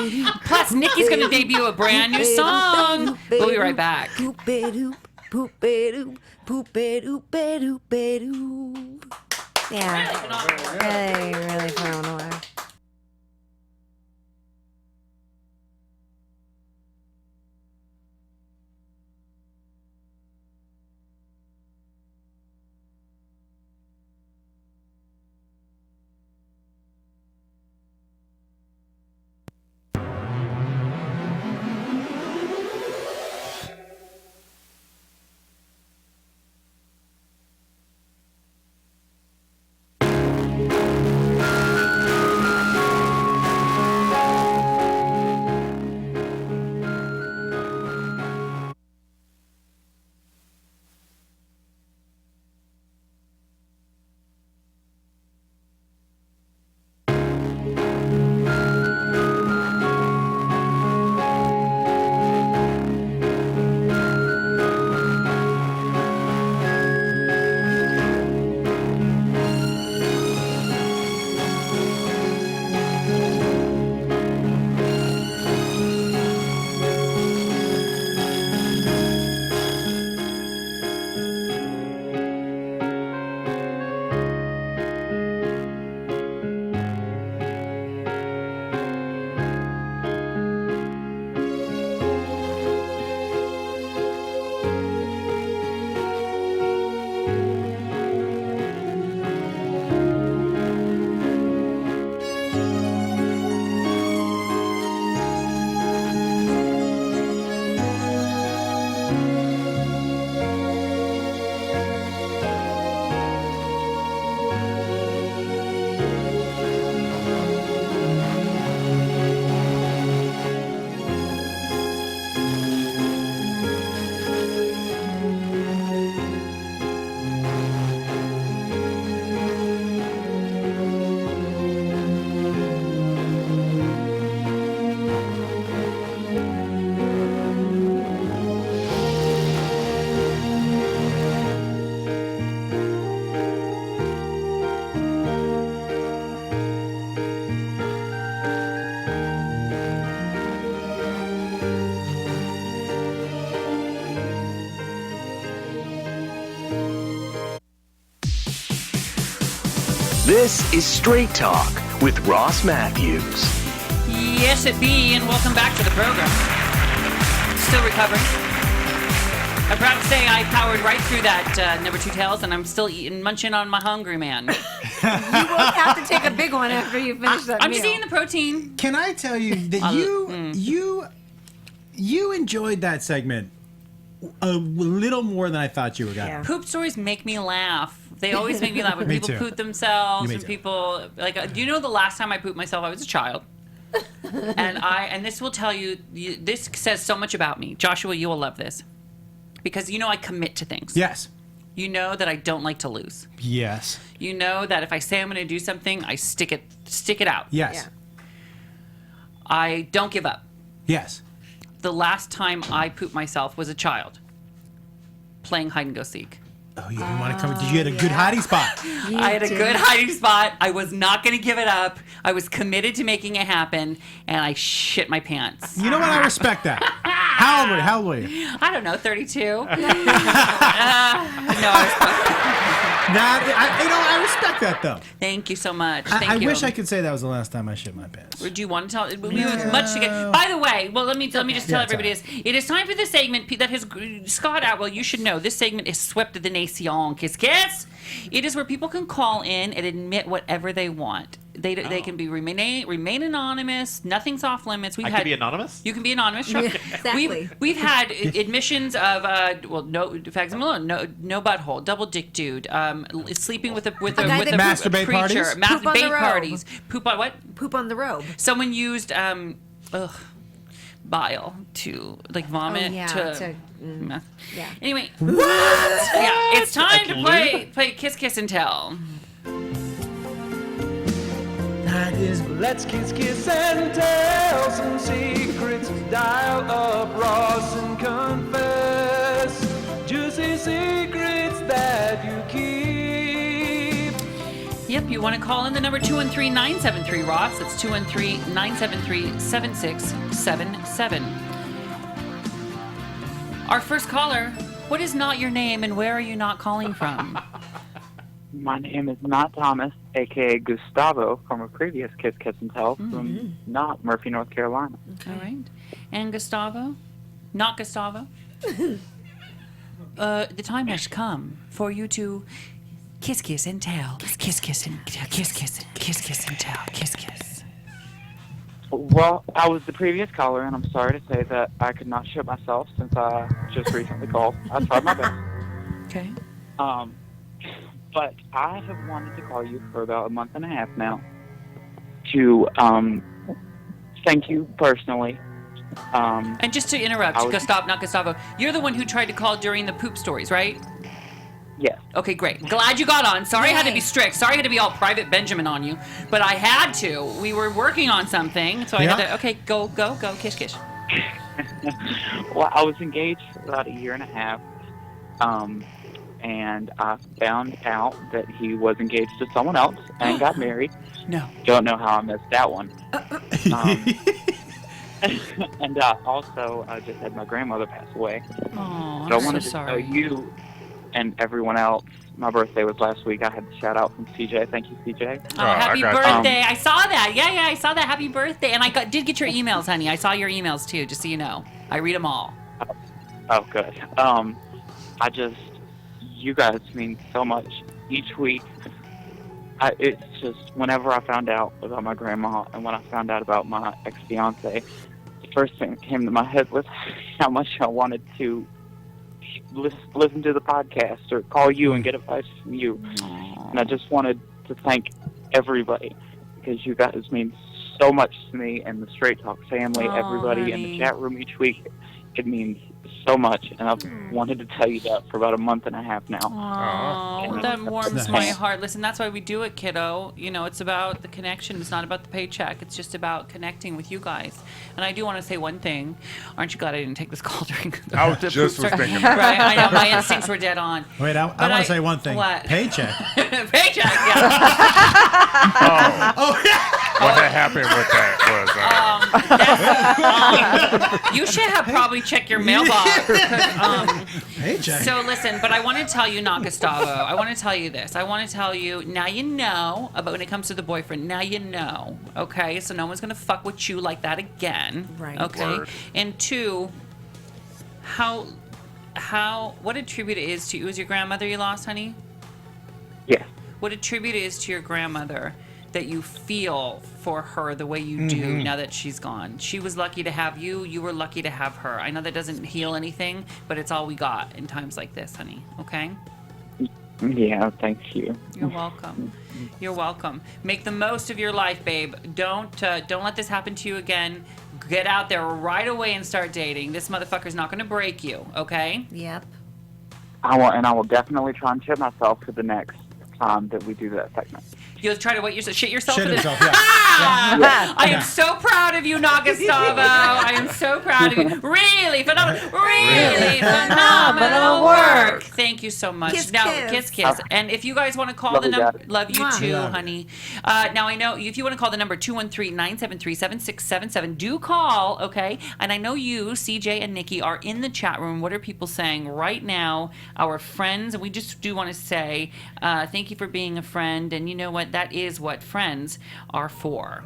Plus, Nikki's gonna debut a brand new song. We'll be right back. Poop, doop, poop, doop, poop, doop, doop, doop. Yeah. Really phenomenal. This is Straight Talk with Ross Mathews. Yes, it be, and welcome back to the program. Still recovering. I'm proud to say I powered right through that number 2 tails, and I'm still munching on my hungry man. You will have to take a big one after you finish that I'm meal. just eating the protein. Can I tell you that you enjoyed that segment a little more than I thought you were going to. Poop stories make me laugh. They always make me laugh when Me people too. poop themselves Me and too. people like. Do you know the last time I pooped myself? I was a child. And this will tell you, this says so much about me. Joshua, you will love this. Because you know I commit to things. Yes. You know that I don't like to lose. Yes. You know that if I say I'm going to do something, I stick it out. Yes. Yeah. I don't give up. Yes. The last time I pooped myself was a child playing hide and go seek. Oh, you didn't want to come. Did you had a good hiding spot? I had a good hiding spot. I was not going to give it up. I was committed to making it happen, and I shit my pants. You know what? I respect that. How old were you? I don't know, 32. No, I respect that though. Thank you so much. I Thank you. wish I could say that was the last time I shit my pants. Would you want to tell? We have much to get. By the way, well, let me just tell Yeah, everybody this. It is time for the segment that has Scott Atwell. You should know this segment is swept to the nation. Kiss, kiss. It is where people can call in and admit whatever they want. They can be remain anonymous. Nothing's off limits. I can be anonymous? You can be anonymous. Sure. Exactly. We've had admissions of no fags and Malone, no butthole, double dick dude, sleeping with a Masturbate preacher, parties? Poop on the masturbate robe. parties, poop on what? Poop on the robe. Someone used bile to vomit yeah, yeah. Anyway, yeah, it's time to play Kiss Kiss and Tell. That is. Let's kiss, kiss, and tell some secrets. Dial up Ross and confess juicy secrets that you keep. Yep, you want to call in the number 213-973 Ross. That's 213-973-7677. Our first caller. What is not your name, and where are you not calling from? My name is not Thomas, a.k.a. Gustavo, from a previous Kiss, Kiss, and Tell from not Murphy, North Carolina. All right. And Gustavo? Not Gustavo? The time has come for you to kiss, kiss, and tell. Kiss, kiss, and tell. Kiss, kiss, and kiss, kiss, and tell. Kiss, kiss. Well, I was the previous caller, and I'm sorry to say that I could not shit myself since I just recently called. I tried my best. Okay. But I have wanted to call you for about a month and a half now to thank you personally. And just to interrupt, not Gustavo, you're the one who tried to call during the poop stories, right? Yes. Okay, great. Glad you got on. Sorry I had to be strict. Sorry I had to be all Private Benjamin on you. But I had to. We were working on something, so I had to, okay, go, kiss, kiss. Well, I was engaged for about a year and a half. And I found out that he was engaged to someone else and got married. No. Don't know how I missed that one. And also, I just had my grandmother pass away. Oh, so I I'm wanted so to tell sorry. you and everyone else, my birthday was last week. I had the shout out from CJ. Thank you, CJ. Oh, happy birthday. I saw that. Yeah, I saw that. Happy birthday. And I did get your emails, honey. I saw your emails, too, just so you know. I read them all. Oh, good. You guys mean so much each week. It's just whenever I found out about my grandma and when I found out about my ex-fiance, the first thing that came to my head was how much I wanted to listen to the podcast or call you and get advice from you. Aww. And I just wanted to thank everybody because you guys mean so much to me and the Straight Talk family, everybody in the chat room each week. It means so much, and I've wanted to tell you that for about a month and a half now. Oh, that warms my heart. Listen, that's why we do it, kiddo. You know, it's about the connection. It's not about the paycheck. It's just about connecting with you guys. And I do want to say one thing. Aren't you glad I didn't take this call during the I was just thinking that. Right, I know. My instincts were dead on. Wait, I want to say one thing. What? Paycheck. Paycheck, yeah. Oh, yeah. What had happened with that was. You should have probably checked your mailbox. Paycheck. So listen, but I want to tell you, not Gustavo. I want to tell you this. I want to tell you, now you know about when it comes to the boyfriend. Now you know, okay? So no one's going to fuck with you like that again. Right. Okay? Word. And two, what a tribute it is to you. Was your grandmother you lost, honey? Yes. What a tribute it is to your grandmother that you feel for her the way you do now that she's gone. She was lucky to have you. You were lucky to have her. I know that doesn't heal anything, but it's all we got in times like this, honey. Okay? Yeah, thank you. You're welcome. You're welcome. Make the most of your life, babe. Don't let this happen to you again. Get out there right away and start dating. This motherfucker's not going to break you, okay? Yep. I will definitely try and shit myself for the next time that we do that segment. You'll try to shit yourself? Shit for this? himself, yeah. I am so proud of you, not Gustavo. I am so proud of you. Really phenomenal work. Thank you so much. Kiss, now, kiss. kiss. And if you guys want to call Love the you, number, Dad. love you Mwah. too, Love you. honey. Now I know if you want to call the number 213-973-7677, do call, okay? And I know you, CJ and Nikki, are in the chat room. What are people saying right now? Our friends, and we just do want to say thank you for being a friend. And you know what? That is what friends are for.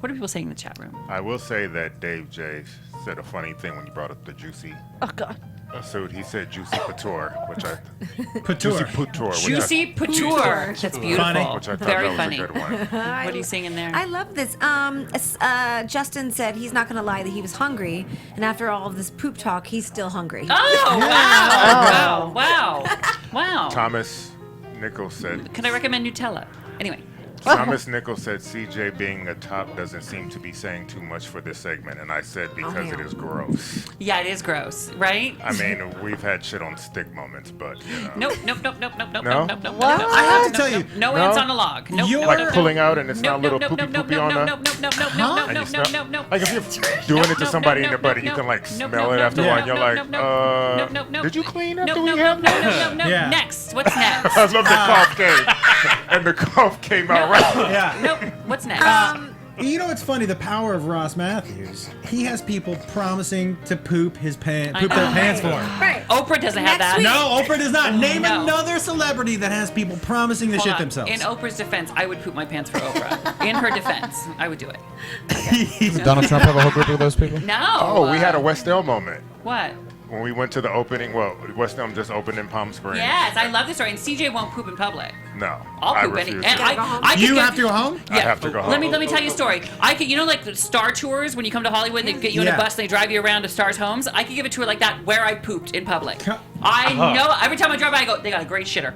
What are people saying in the chat room? I will say that Dave J said a funny thing when you brought up the juicy. Oh God. So he said juicy couture, which I Couture. juicy couture, which Juicy couture. That's beautiful. Funny. which I thought Very that was funny. a good one. What are you saying in there? I love this. Justin said he's not going to lie that he was hungry, and after all of this poop talk, he's still hungry. Oh, wow. Wow. Wow. Thomas Nichols said. Can I recommend Nutella? Anyway. Thomas Nichols said CJ being a top doesn't seem to be saying too much for this segment, and I said because it is gross. Yeah, it is gross, right? I mean, we've had shit on stick moments, but you know. Nope. No? I have to tell you, No No? ants on a log. Nope. You're- Like pulling out and it's Nope, not little nope, poopy nope, nope, poopy on nope, the. nope, nope, nope, nope, And nope, you nope, smell. nope, nope. Like if you're doing it to somebody in the buddy, you can like smell it after a while. And you're like, did you clean after we have No. Yeah. Next. What's next? I love the cough came, and the cough came out right. Yeah. Nope. What's next? You know what's funny? The power of Ross Mathews. He has people promising to poop their pants for him. Right. Oprah doesn't have that. No, Oprah does not. Name No. another celebrity that has people promising to Hold shit on. themselves. In Oprah's defense, I would poop my pants for Oprah. In her defense, I would do it. Does Donald Trump have a whole group of those people? No. Oh, we had a West Elm moment What? when we went to the opening. Well, West Elm just opened in Palm Springs. Yes, I love this story. And CJ won't poop in public. No, I'll I poop any. refuse. And to. I could You get- have to go home? I have to go home. Let me tell you a story. I could, like the Star tours when you come to Hollywood, they get you in a Yeah. bus and they drive you around to stars' homes. I could give a tour like that where I pooped in public. I Uh-huh. know every time I drive by, I go, they got a great shitter.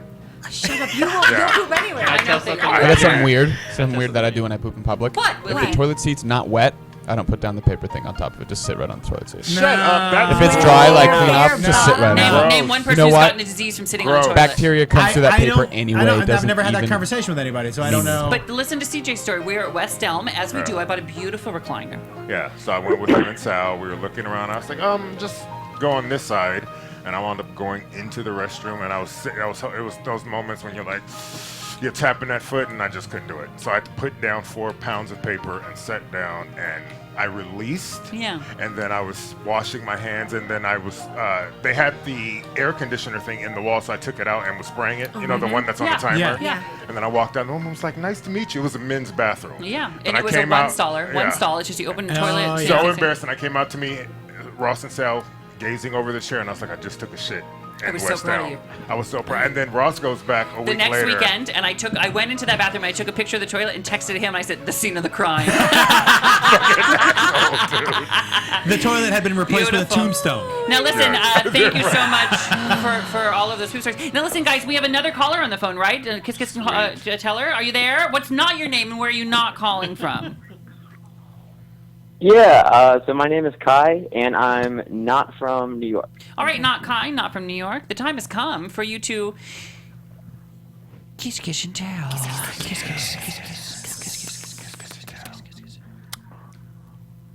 Shut up. You won't poop anyway. I know they Well, that's something weird. Something weird that I do when I poop in public. What? If What? the toilet seat's not wet, I don't put down the paper thing on top of it. Just sit right on the toilet seat. Shut up. That's If it's dry, like clean up, just sit right on it. Name one person You know who's what? gotten a disease from sitting on a toilet. Bacteria comes through that paper anyway. It I've doesn't never had that even- conversation with anybody, so I don't know. But listen to CJ's story. We were at West Elm. As we do, I bought a beautiful recliner. Yeah, so I went with him and Sal. We were looking around. I was like, just go on this side, and I wound up going into the restroom. And I was sitting. It was those moments when you're like, you're tapping that foot, and I just couldn't do it. So I had to put down 4 pounds of paper and sat down, and I released. Yeah. And then I was washing my hands, and then I was. They had the air conditioner thing in the wall, so I took it out and was spraying it. You know, the one that's on the timer. Yeah. And then I walked out, and the woman was like, "Nice to meet you." It was a men's bathroom. Yeah. And And I it was a came out- one-staller. One yeah. stall. It's just you open the toilet. So embarrassed, and I came out to me, Ross and Sal gazing over the chair, and I was like, I just took a shit. I was so West proud of Elm. you. I was so proud. And then Ross goes back a The week next later. weekend, and I went into that bathroom, and I took a picture of the toilet and texted him, and I said, the scene of the crime. The toilet had been replaced with a Beautiful. tombstone. Now listen, Yes. thank you so much for all of those food stories. Now listen, guys, we have another caller on the phone, right? Kiss, tell her. Are you there? What's not your name, and where are you not calling from? Yeah, so my name is Kai, and I'm not from New York. All right, not kind, not from New York. The time has come for you to kiss, kiss, and tell. Kiss, kiss,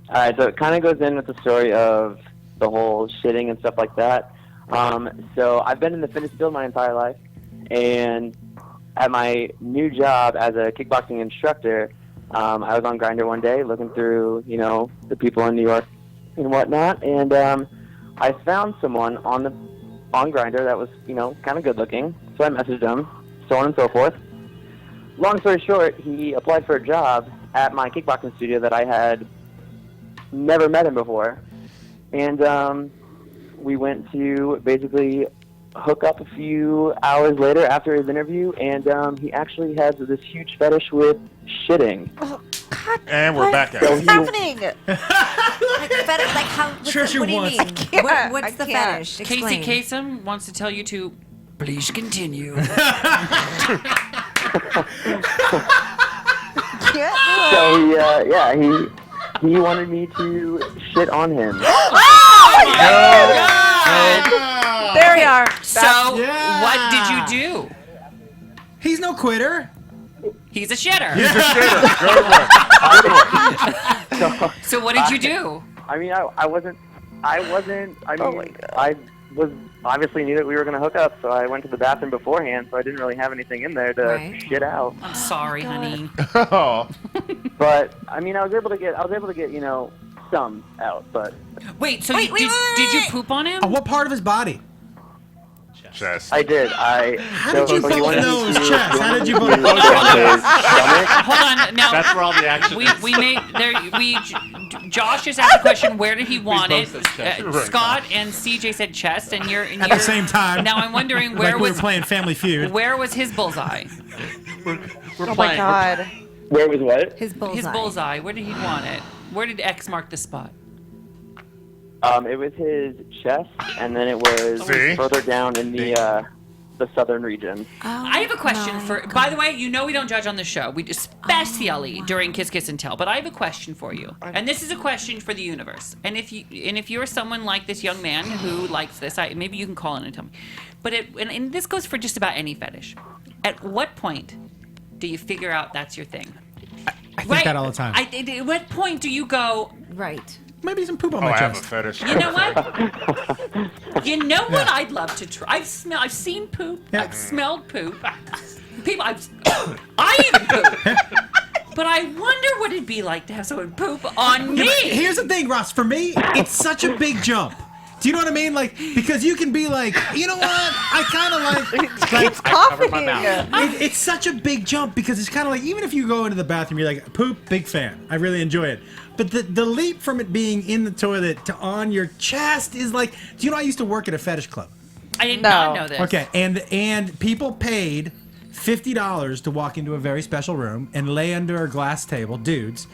All right, so it kind of goes in with the story of the whole shitting and stuff like that. So I've been in the fitness field my entire life, and at my new job as a kickboxing instructor, I was on Grindr one day looking through, the people in New York and whatnot, and I found someone on Grindr that was, kind of good looking. So I messaged him, so on and so forth. Long story short, he applied for a job at my kickboxing studio that I had never met him before. And we went to basically hook up a few hours later after his interview, and he actually has this huge fetish with shitting. Oh, God. And we're back at What's it. happening? Like how? What do you mean? What's the fetish? Casey Explain. Kasem wants to tell you to please continue. So he wanted me to shit on him. There we are. So, what did you do? He's no quitter. He's a shitter. He's a shitter. Good one. So what did you do? I mean, I wasn't. I was obviously knew that we were going to hook up, so I went to the bathroom beforehand, so I didn't really have anything in there to shit out. I'm sorry, honey. Oh. But I mean, I was able to get some out, but wait. So did you poop on him? What part of his body? Chest. I did. How did you both know his chest? How did you both Hold on. Now That's where all the action is. Josh just asked the question, where did he want We it? both said chest. Scott and CJ said chest, and you're At the same time. Now I'm wondering where like we was were playing Family Feud. where was his bullseye? We're Oh my playing. God. Where was what? His bullseye. His bullseye. Where did he want it? Where did X mark the spot? It was his chest, and then it was further down in the southern region. I have a question for. By the way, we don't judge on the show. We especially during Kiss Kiss and Tell. But I have a question for you, and this is a question for the universe. And if you're someone like this young man who likes this, maybe you can call in and tell me. But and this goes for just about any fetish. At what point do you figure out that's your thing? I think that all the time. At what point do you go? Right. Maybe some poop on I my have a chest. fetish. You know what? You know what I'd love to try? I've seen poop. Yeah. I've smelled poop. People, I even poop. But I wonder what it'd be like to have someone poop on me. Here's the thing, Ross. For me, it's such a big jump. Do you know what I mean? Like, because you can be like, you know what? I kind of like coughing. cover my mouth. It's such a big jump because it's kind of like, even if you go into the bathroom, you're like, poop, big fan. I really enjoy it. But the leap from it being in the toilet to on your chest is like, do you know I used to work at a fetish club? I did not know this. Okay, and people paid $50 to walk into a very special room and lay under a glass table, dudes,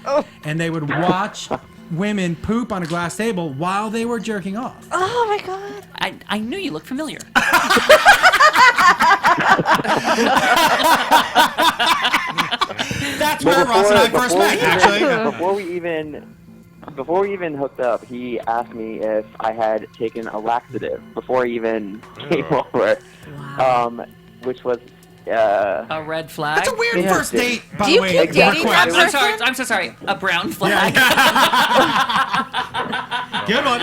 and they would watch women poop on a glass table while they were jerking off. Oh my God. I knew you looked familiar. That's where Ross and I first met, actually. Before we even hooked up, he asked me if I had taken a laxative before he even came over, which was a red flag. That's a weird first date, by Do the you way. keep dating that person? I'm so sorry. A brown flag. Good one.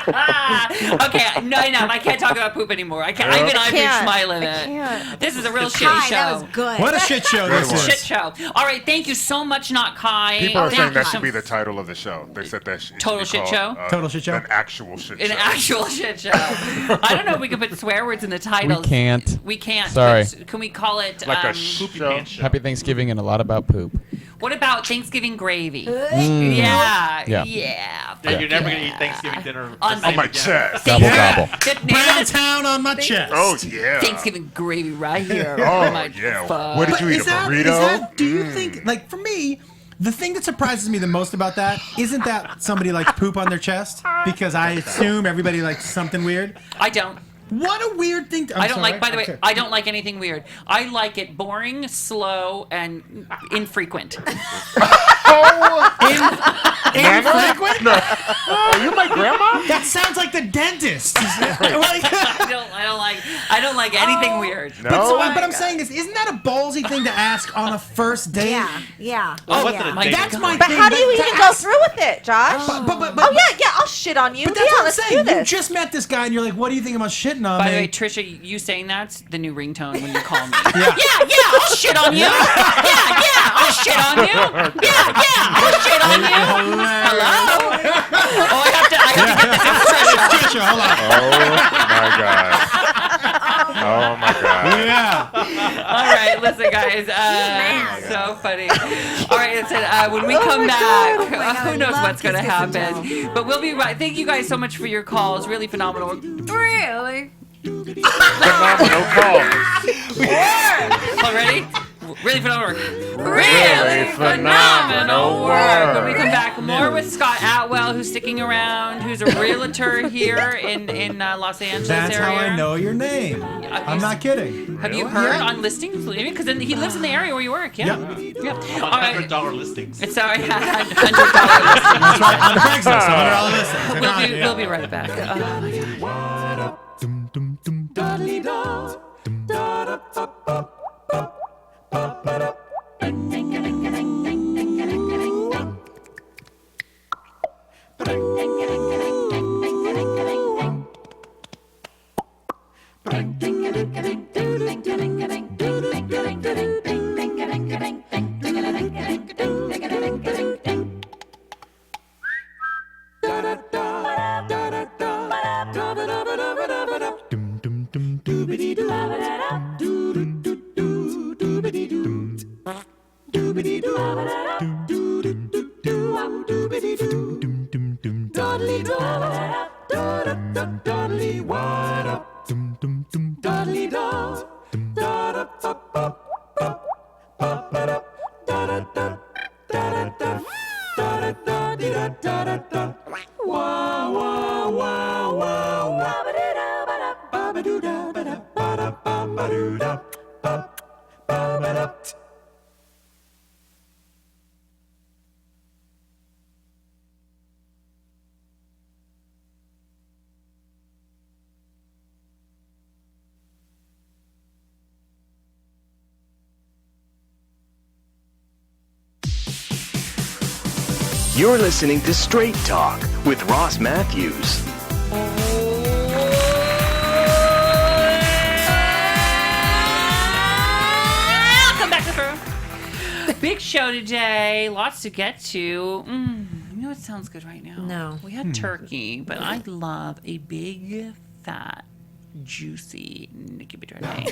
Okay, no, I can't talk about poop anymore. I can't. I've reached my limit. can't. This is a real shitty show. That was good. What a shit show this is. Shit show. All right, thank you so much, Not Kai. People are Thank saying you that so- should be the title of the show. They said that should Total be shit called, show? Total shit show? An actual shit An show. actual shit show. I don't know if we can put swear words in the titles. We can't. We can't. Sorry. but Can we call it Like a Poopy show. pants show. Happy Thanksgiving and a lot about poop. what about Thanksgiving gravy? Mm. Yeah. Yeah. Yeah. Yeah, you're never gonna eat Thanksgiving dinner On On my again. chest. Gobble gobble. The name of Brown the- town on my chest. Oh, yeah. Thanksgiving gravy right here. Oh, my yeah. fuck. What did But you eat, a burrito? do you think, like, for me, the thing that surprises me the most about that isn't that somebody likes poop on their chest, because I assume everybody likes something weird. I don't. What a weird thing to... I don't like, by the way, I don't like anything weird. I like it boring, slow, and infrequent. Infrequent? No. Are you my grandma? That sounds like the dentist. I don't like anything weird. No. But I'm saying is, isn't that a ballsy thing to ask on a first date? Yeah. Well, Oh, what's yeah. it a date? That's my But thing. how do you to even go ask- through with it, Josh? But Oh yeah, I'll shit on you. But that's Yeah, what I'm let's saying. do You this. just met this guy and you're like, what do you think about shitting shitting on By me. the way, Trisha, you saying that's the new ringtone when you call me. Yeah. Yeah, I'll shit on you. Yeah, I'll shit on you. Yeah, I'll shit on you. Hello? Oh, I have to get this into Trisha. Trisha, hold on. Oh my god. Yeah. All right, listen, guys. So funny. All right, listen. When we come back, who knows what's going to happen? But we'll be right. Thank you guys so much for your calls. Really phenomenal. Really? Phenomenal calls. Already? Really phenomenal work. Really phenomenal work. When we come back, more with Scott Atwell, who's sticking around, who's a realtor here in Los Angeles That's area. how I know your name. I'm not kidding. Have you heard on listings? Because he lives in the area where you work. Yeah. Yep. All right. $100 listings. It's sorry, $100 listings. That's right. On Craigslist, $100 listings. We'll be right back. Oh my God. You're listening to Straight Talk with Ross Mathews. Welcome back to the show. Big show today. Lots to get to. You know what sounds good right now? No. We had turkey, but I love a big, fat, juicy Nikki be trending.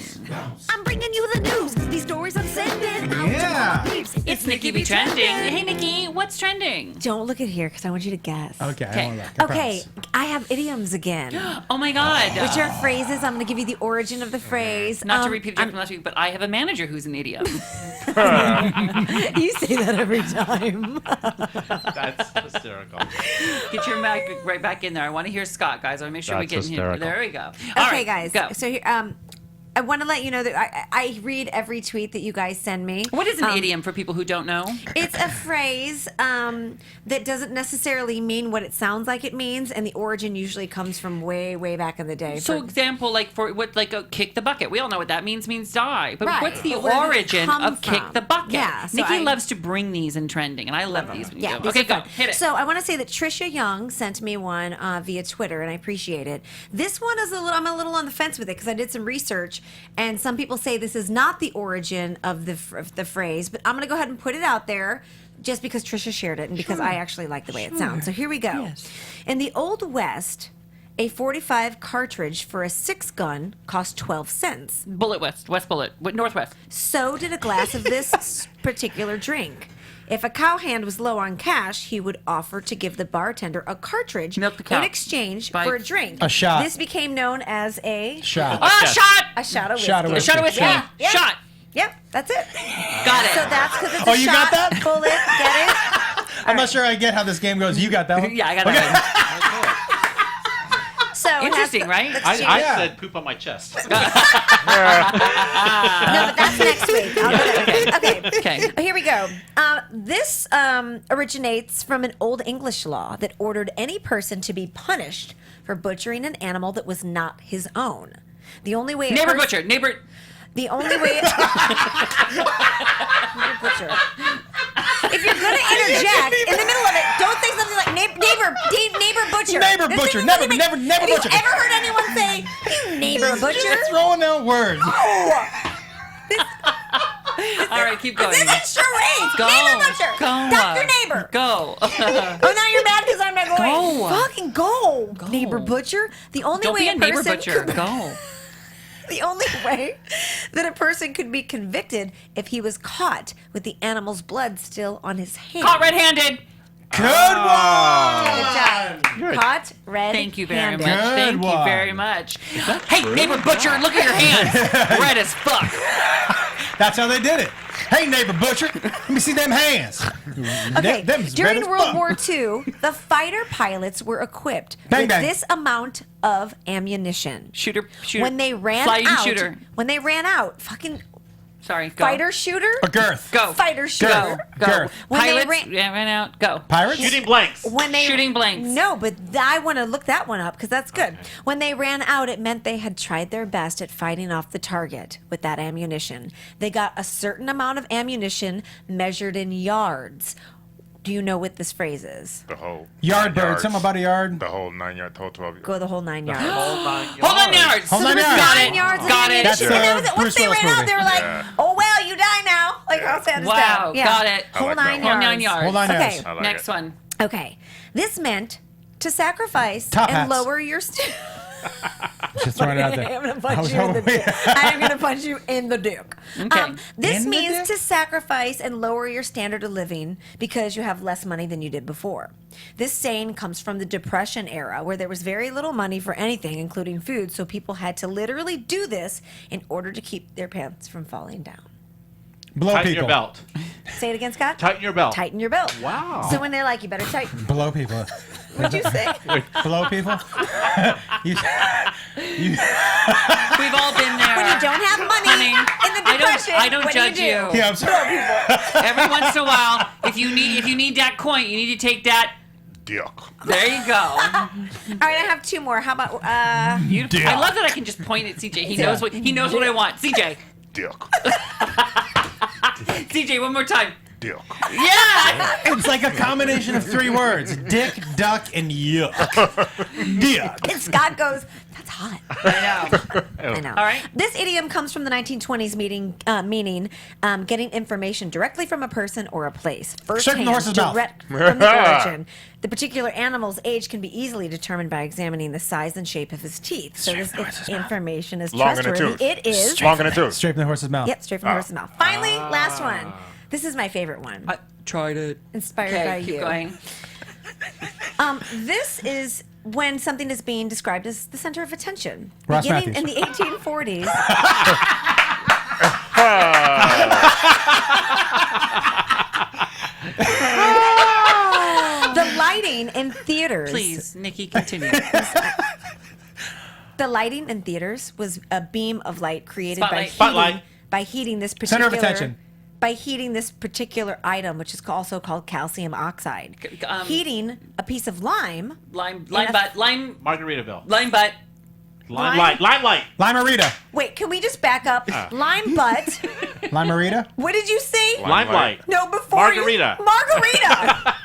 I'm bringing you the news. These stories I'm sending out Yeah. to my peeps. It's Nikki be trending. Hey, Nikki, what's trending? Don't look at here because I want you to guess. Okay, Okay. I won't look. I Okay, promise. I have idioms again. Oh my God. Which are phrases. I'm going to give you the origin of the phrase. Not to repeat it from last week, but I have a manager who's an idiom. You say that every time. That's hysterical. Get your mic right back in there. I want to hear Scott, guys. I want to make sure we That's get in here. hysterical. There we go. All Okay, right, guys. go. So here, I want to let you know that I read every tweet that you guys send me. What is an idiom for people who don't know? It's a phrase that doesn't necessarily mean what it sounds like it means, and the origin usually comes from way, way back in the day. So, example, like kick the bucket. We all know what that means die. But Right. what's the But where does it origin come of kick from? the bucket? Yeah, so Nikki I- loves to bring these in trending, and I love these. When you Yeah, do. these Okay, are go. fun. Hit it. So I want to say that Trisha Young sent me one via Twitter, and I appreciate it. This one is I'm a little on the fence with it because I did some research, and some people say this is not the origin of the phrase, but I'm going to go ahead and put it out there just because Trisha shared it and because I actually like the way it sounds. So here we go. Yes. In the Old West, a .45 cartridge for a 6-gun cost 12 cents. Bullet West Bullet, Northwest. So did a glass of this particular drink. If a cowhand was low on cash, he would offer to give the bartender a cartridge Milk the cow. in exchange Buy- for a drink. A shot. This became known as a Shot. Shot! a shot of whiskey. Shot of A whiskey. shot of whiskey. Yeah. Yeah. Shot. Yep, that's it. Got it. So that's because it's Oh, a you shot. got that? Bullet, get it? I'm not sure I get how this game goes. You got that one? Yeah, I got that So it has Interesting, to- right? let's I change- Yeah. said poop on my chest. No, but that's next week. I'll do that. Okay. Okay. Here we go. This originates from an Old English law that ordered any person to be punished for butchering an animal that was not his own. The only way a Neighbor person- butcher. Neighbor. The only way. Butcher. If you're gonna interject in the middle of it, don't say something like neighbor butcher. Neighbor This butcher. thing Never doesn't make- butcher. Have you ever heard anyone say you neighbor butcher? Just throwing out words. All right, keep going. This is charades. Go. Neighbor butcher. Go. Dr. Neighbor. Go. Oh, now you're mad because I'm not going. Go. Fucking go. Neighbor butcher. The only Don't way be a neighbor person butcher. could- Go. The only way that a person could be convicted if he was caught with the animal's blood still on his hand. Caught red-handed. Good one. Good job. Caught red-handed. Thank you very much. Good Thank you one. very much. Hey, neighbor butcher, look at your hands. Red as fuck. That's how they did it. Hey, neighbor butcher, let me see them hands. Okay, Them's during red as World fuck. War II, the fighter pilots were equipped Bang, with bang. this amount of ammunition. Shooter. When they ran Flying out, shooter. fucking Sorry, go. fighter shooter, A girth. Go. fighter shooter. Go. Girth. When they Pilots ran- ran out. Go. Pirates? Shooting blanks. When they Shooting blanks. No, but I want to look that one up because that's good. When they ran out, it meant they had tried their best at fighting off the target with that ammunition. They got a certain amount of ammunition measured in yards. Do you know what this phrase is? The whole Yard 9 bird. yards. Something about a yard. The whole 9 yards, the whole 12 yards. Go the whole 9 yards. Hold on, yards. Hold on, There was yards. Got 9 it. yards of Got it. ammunition. That's, And that was it. Once Bruce they Willis ran out, movie. they were like, Yeah. "Oh well, you die now." Like how sad is Wow, that? Yeah. got it. I Whole like 9 that yards. Whole 9 yards. Whole 9 Okay. yards. I like Next it. one. Okay. This meant to sacrifice Top and hats. lower your. Just throwing it out there. I'm gonna I punch was you in the hoping- dick. I'm gonna punch you in the dick. Okay. This In the means dick? to sacrifice and lower your standard of living because you have less money than you did before. This saying comes from the Depression era, where there was very little money for anything, including food, so people had to literally do this in order to keep their pants from falling down. Blow Tighten people. your belt. Say it again, Scott. Tighten your belt. Tighten your belt. Wow. So when they're like, you better tighten. Blow people. What'd you say? Blow people. you, We've all been there. When you don't have money Honey, in the depression, I don't what judge do you. you. Do? Yeah, I'm sorry. Every once in a while, if you need that coin, you need to take that. Dick. There you go. All right, I have two more. How about You, I love that I can just point at CJ. He knows what I want. CJ. Dick. CJ, one more time. Dick. Yeah. It's like a combination of 3 words: dick, duck, and yuck. Dick. and Scott goes, that's hot. I know. All right. This idiom comes from the 1920s meaning getting information directly from a person or a place. Straight from the horse's mouth. direct from the origin. The particular animal's age can be easily determined by examining the size and shape of his teeth. So this information is Long in the trustworthy. tooth. It is. Long in the tooth. Straight from the horse's mouth. Yep, straight from the horse's mouth. Finally, last one. This is my favorite one. I tried it. Inspired Okay, by keep you. going. This is when something is being described as the center of attention. Ross Beginning Mathews. in the 1840s. The lighting in theaters. Please, Nikki, continue. The lighting in theaters was a beam of light created Spotlight. by heating this particular Center of attention. by heating this particular item, which is also called calcium oxide. Heating a piece of lime. Lime In a- butt. Margaritaville. Lime butt. Limelight. Limelight. Limerita. Wait, can we just back up? Lime butt. Limerita. What did you say? Limelight. No, before Margarita. Margarita.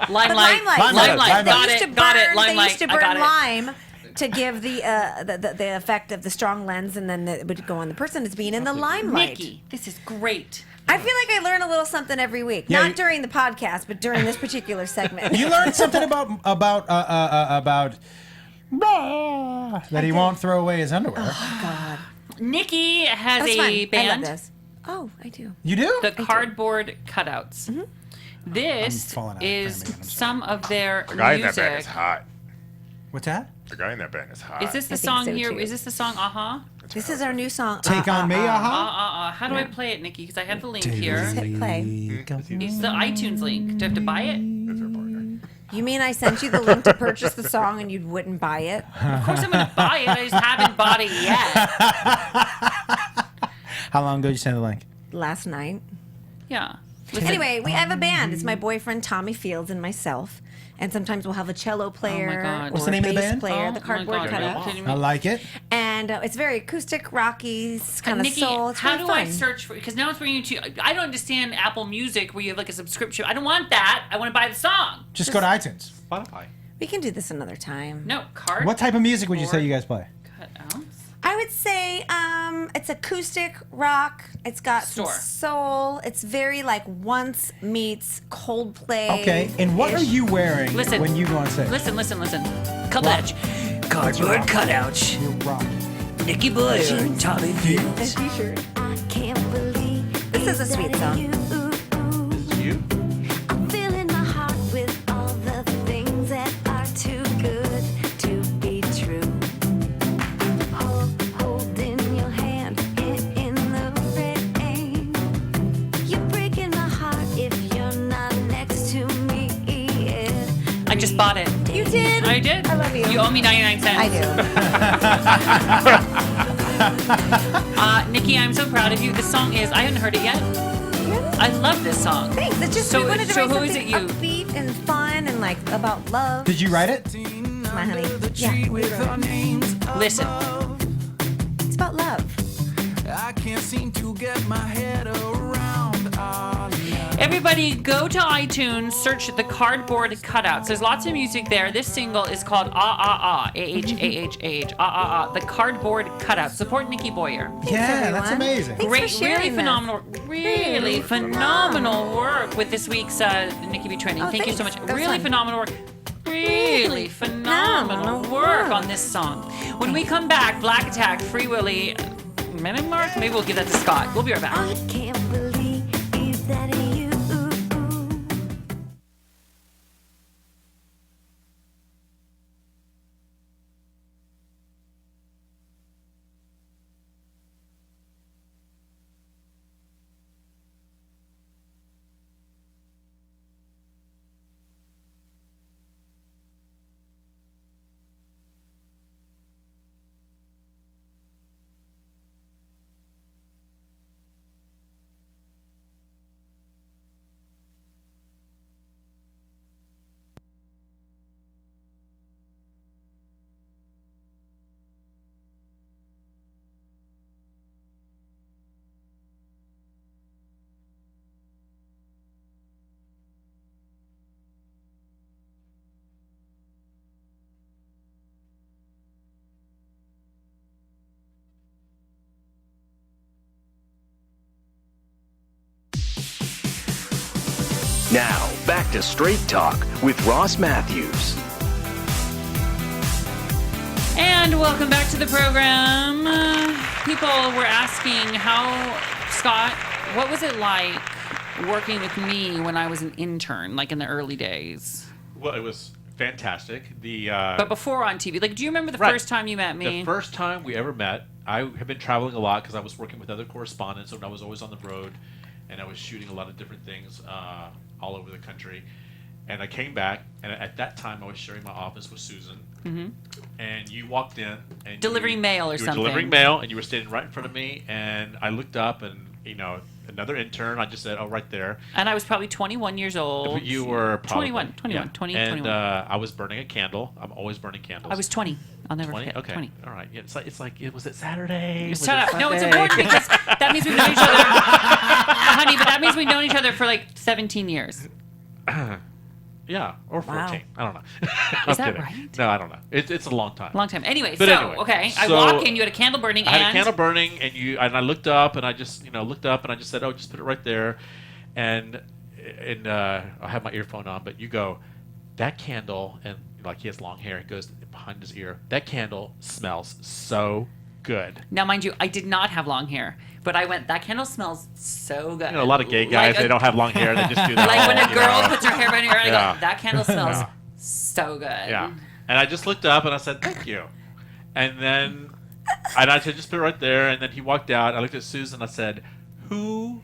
Limelight. Limelight. Limelight. They Got used it. to Got it. burn- Limelight. They used to I got burn it. lime to give the effect of the strong lens, and then it would go on the person as being in the limelight. Nikki, this is great. I feel like I learn a little something every week. Yeah, Not you- during the podcast, but during this particular segment. You learned something about that he won't throw away his underwear. Oh, God. Nikki has That's a fun. I love band. this. Oh, I do. You do? The cardboard cutouts. Mm-hmm. This falling out is of frame again, I'm some of their The guy in music. that band is hot. What's that? The guy in that band is hot. Is this the I think song so, here? too. Is this the song? This is our new song. Take on me, aha. How do I play it, Nikki? Because I have the link here. Just hit play. It's the iTunes link. Do I have to buy it? You mean I sent you the link to purchase the song and you wouldn't buy it? Of course I'm going to buy it. I just haven't bought it yet. How long ago did you send the link? Last night. Yeah. Anyway, we have a band. It's my boyfriend Tommy Fields and myself. And sometimes we'll have a cello player God. or What's the a name of the bass band? player, Oh the my cardboard God, are you cutout. kidding me? I like it. And it's very acoustic, rocky, kind of Nikki, soul. It's how really do I fun. search for? Because now it's bringing you to. I don't understand Apple Music where you have like a subscription. I don't want that. I want to buy the song. Just go to iTunes. Spotify. We can do this another time. No card. What type of music would you say you guys play? Cutouts. I would say it's acoustic rock. It's got some soul. It's very like Once meets Coldplay. Okay, and what are you wearing Listen. when you go on stage? Listen. Cutouts. Cardboard cutouts. You're rock. Nikki Blair and Tommy Fields. T-shirt. This is a sweet song. This is you? I'm filling my heart with all the things that are too good to be true. Holding your hand in the rain. You're breaking my heart if you're not next to me. I just bought it. You did? I did. I love you. You owe me 99 cents. I do. Nikki, I'm so proud of you. This song is. I haven't heard it yet. I love this song. Thanks. It's just So- we wanted to so write who is something it you? upbeat and fun and like about love. Did you write it? My honey. Yeah. we wrote it. Listen. It's about love. I can't seem to get my head around all of Everybody go to iTunes, search the Cardboard Cutouts. There's lots of music there. This single is called A-H-A-H-A-H, The Cardboard Cutouts. Support Nikki Boyer. Yeah, that's amazing. Thanks Great, for sharing really this. phenomenal, really phenomenal work with this week's Nikki B training. Oh, Thank you so much. thanks. That was Really fun. phenomenal work. Really phenomenal work on this song. When we come back, Black Attack, Free Willie, minute mark. Maybe we'll give that to Scott. We'll be right back. I can't believe that you. Now, back to Straight Talk with Ross Mathews. And welcome back to the program. People were asking Scott, what was it like working with me when I was an intern, like in the early days? Well, it was fantastic. But before on TV, like, do you remember the Right. first time you met me? The first time we ever met, I have been traveling a lot because I was working with other correspondents, and I was always on the road, and I was shooting a lot of different things all over the country. And I came back, and at that time, I was sharing my office with Susan. Mm-hmm. And you walked in, and Delivering mail or you were something. delivering mail, and you were standing right in front of me, and I looked up, and another intern. I just said, "Oh, right there." And I was probably 21 years old. But you were probably 21, yeah. 21. I was burning a candle. I'm always burning candles. I was 20. I'll never 20? forget. Okay. 20. All right. Yeah, was it Saturday? Was Shut it up. No, it's Sunday? important because that means we've known each other. Honey, but that means we've known each other for like 17 years. Yeah, or 14. Wow. I don't know. Is that kidding. right? No, I don't know. It's a long time. Long time. Anyway, But so, anyway, okay. I so walk in, you had a candle burning, I had and... a candle burning, and I looked up, and I just looked up, and I just said, "Oh, just put it right there," and I have my earphone on, but you go, that candle, and like he has long hair, it goes behind his ear. That candle smells so good. Now, mind you, I did not have long hair, but I went, that candle smells so good. A lot of gay guys, they don't have long hair, they just do that. Like when a whole, girl puts her hair behind her ear, I Yeah. go, that candle smells Yeah. so good. Yeah. And I just looked up and I said, "Thank you." And then I said, "Just put it right there." And then he walked out. I looked at Susan. I said, "Who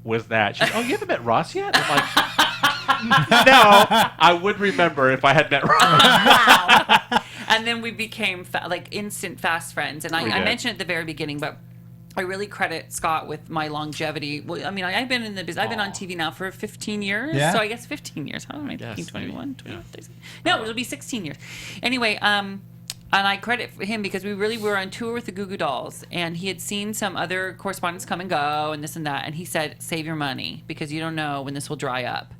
was that?" She said, "Oh, you haven't met Ross yet?" I'm like, "No, I would remember if I had met Ross." And then we became instant fast friends. And I We did. mentioned at the very beginning, but I really credit Scott with my longevity. Well, I mean, I've been in the business. I've been on TV now for 15 years. Yeah. So I guess 15 years. How am I thinking? Yes, 21, maybe. 20, No, it'll be 16 years. Anyway, and I credit him because we really were on tour with the Goo Goo Dolls, and he had seen some other correspondents come and go and this and that, and he said, save your money because you don't know when this will dry up.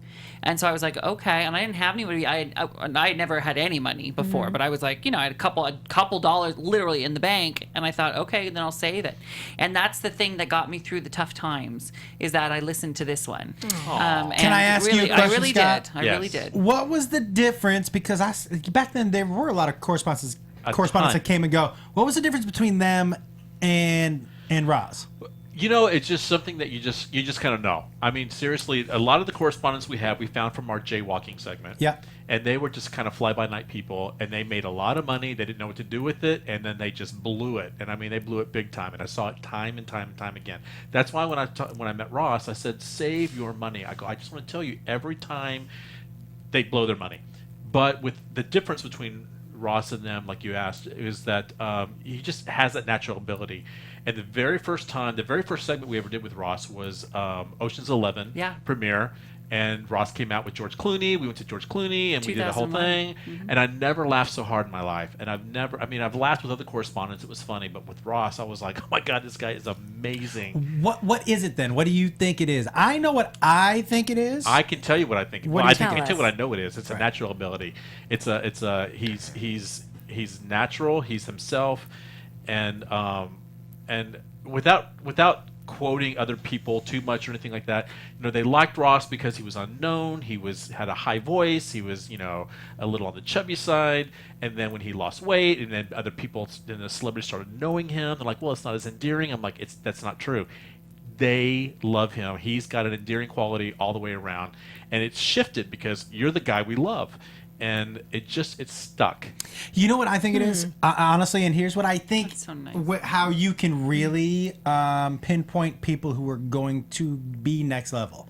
And so I was like, okay. And I didn't have anybody. I had never had any money before, but I was like, I had a couple dollars literally in the bank, and I thought, okay, then I'll save it. And that's the thing that got me through the tough times is that I listened to this one. And Can I ask you a question, I really Scott? did. I really did. What was the difference? Because back then there were a lot of correspondents that came and go. What was the difference between them and Roz? It's just something that you just kind of know. I mean, seriously, a lot of the correspondents we found from our jaywalking segment. Yeah. And they were just kind of fly-by-night people, and they made a lot of money. They didn't know what to do with it, and then they just blew it. And I mean, they blew it big time, and I saw it time and time and time again. That's why when I met Ross, I said, save your money. I just want to tell you, every time they blow their money. But with the difference between Ross and them, like you asked, is that he just has that natural ability. And the very first segment we ever did with Ross was Ocean's 11 premiere. And Ross came out with George Clooney. We went to George Clooney, and we did the whole thing. Mm-hmm. And I never laughed so hard in my life. And I've laughed with other correspondents. It was funny. But with Ross, I was like, oh, my God, this guy is amazing. What is it then? What do you think it is? I know what I think it is. I can tell you what I think. I can tell you what I know it is. It's right. A natural ability. He's natural. He's himself. And without quoting other people too much or anything like that, they liked Ross because he was unknown. He had a high voice. He was a little on the chubby side. And then when he lost weight, and then other people, then the celebrities started knowing him. They're like, well, it's not as endearing. I'm like, that's not true. They love him. He's got an endearing quality all the way around, and it's shifted because you're the guy we love. And it's stuck. You know what I think it is, honestly, and here's what I think. So nice. How you can really pinpoint people who are going to be next level.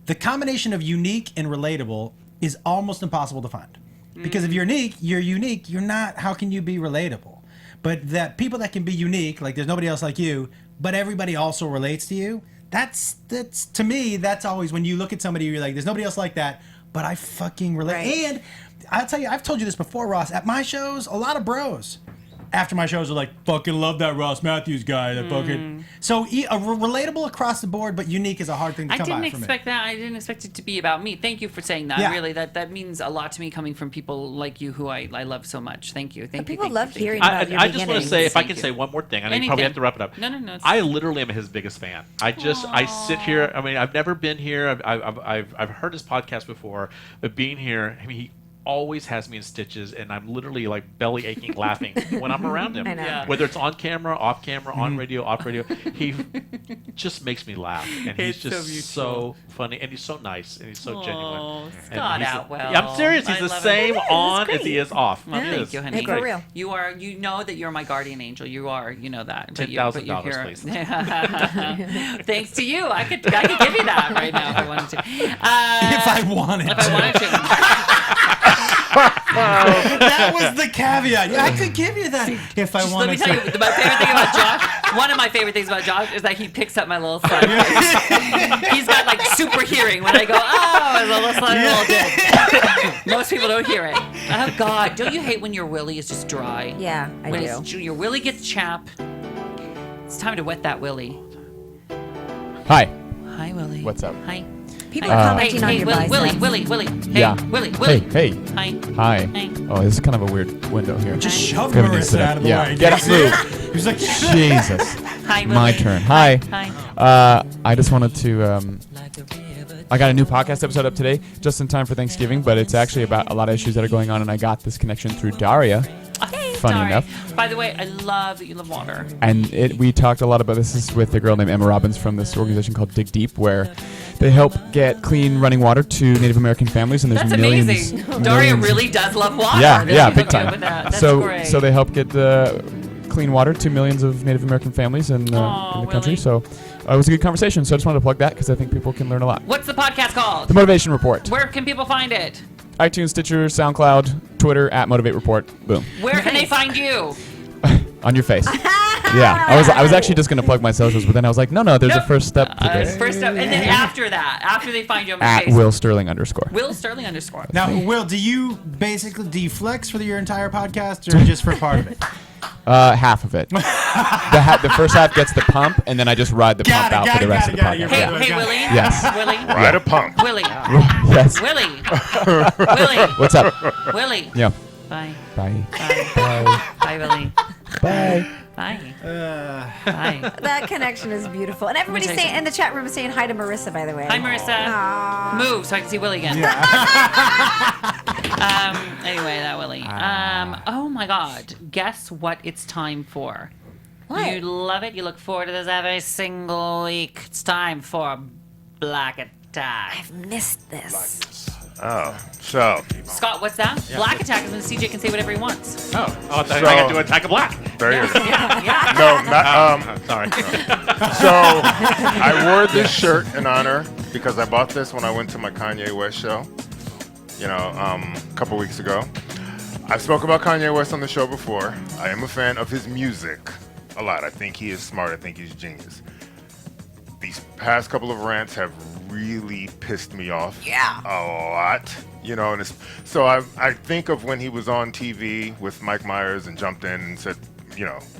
The combination of unique and relatable is almost impossible to find. Because if you're unique. You're not. How can you be relatable? But that people that can be unique, like there's nobody else like you, but everybody also relates to you. That's to me. That's always when you look at somebody, you're like, there's nobody else like that. But I fucking relate. Right. And I'll tell you, I've told you this before, Ross. At my shows, a lot of bros after my shows are like, fucking love that Ross Mathews guy. That fucking. So relatable across the board, but unique is a hard thing to come by for me. I didn't expect that. I didn't expect it to be about me. Thank you for saying that. Yeah. Really, that means a lot to me coming from people like you who I love so much. Thank you. Thank you. People love hearing I about your just want to say, if I can Thank say you. one more thing, and I Anything. probably have to wrap it up. No. I literally am his biggest fan. I sit here. I mean, I've never been here. I've heard his podcast before, but being here, I mean, he always has me in stitches, and I'm literally like belly aching laughing when I'm around him. I know. Yeah. Whether it's on camera, off camera, on radio, off radio, he just makes me laugh, and he's just so funny, and he's so nice, and he's so genuine. Scott Outwell. Yeah, I'm serious. He's the same on as he is off. Well, thank you, honey. Hey, for real. You are. You know that you're my guardian angel. You are. You know that. But $10,000, please. Thanks to you, I could give you that right now if I wanted to. If I wanted If I wanted to. That was the caveat. Yeah, I could give you that if I wanted to. Let me tell you, my favorite thing about Josh, one of my favorite things about Josh is that he picks up my little son. He's got like super hearing when I go, oh, my little son did. Most people don't hear it. Oh, God. Don't you hate when your willy is just dry? Yeah, I when do. Your willy gets chapped. It's time to wet that willy. Hi. Hi, Willie. What's up? Hi. People are commenting on your biceps. Willie. Hey, Yeah. Willie. Hey. Hi. Hi. Hi. Oh, this is kind of a weird window here. Just shove Gonna need to Marissa sit up. out of the Yeah. way. Get up, Did you move. see it? He was like, Jesus. Hi, Willie. My turn. Hi. Hi. I just wanted to. I got a new podcast episode up today, just in time for Thanksgiving, but it's actually about a lot of issues that are going on, and I got this connection through Daria. Funny Sorry. enough. By the way, I love that you love water. And we talked a lot about this is with a girl named Emma Robbins from this organization called Dig Deep, where they help get clean running water to Native American families, and there's That's millions. amazing. Daria really does love water. Yeah, big time. That's so great. so they help get clean water to millions of Native American families in the country. Willie. So it was a good conversation. So I just wanted to plug that because I think people can learn a lot. What's the podcast called? The Motivation Report. Where can people find it? iTunes, Stitcher, SoundCloud, Twitter @Motivate Report. Boom. Where can they find you? On your face. Yeah, I was actually just gonna plug my socials, but then I was like, no, there's a first step to this. First step, and then after that, after they find you on At Facebook, Will Sterling _. Will Sterling _ Now, Will, do you flex for your entire podcast or just for part of it? Half of it. The first half gets the pump, and then I just ride the pump out for the rest of the podcast. Hey, Willie. Yes. Willie. Ride a pump. Willie. Yes. Willie. Willie. What's up? Willie. Yeah. Bye. Bye. Bye. Bye, Willie. Bye. Bye. Bye. That connection is beautiful. And everybody's Let me tell saying in the chat room is saying hi to Marissa, by the way. Hi, Marissa. Aww. Move so I can see Willie again. Anyway, that Willie. Oh my God. Guess what it's time for? What? You love it. You look forward to this every single week. It's time for Black Attack. I've missed this. Oh, so. Scott, what's that? Yeah. Black Attack is when CJ can say whatever he wants. Oh, I thought I got to attack a black. There you go. Yeah. No, not, sorry. So, I wore this shirt in honor because I bought this when I went to my Kanye West show, a couple weeks ago. I've spoke about Kanye West on the show before. I am a fan of his music a lot. I think he is smart. I think he's genius. These past couple of rants have really pissed me off a lot, and so I think of when he was on TV with Mike Myers and jumped in and said,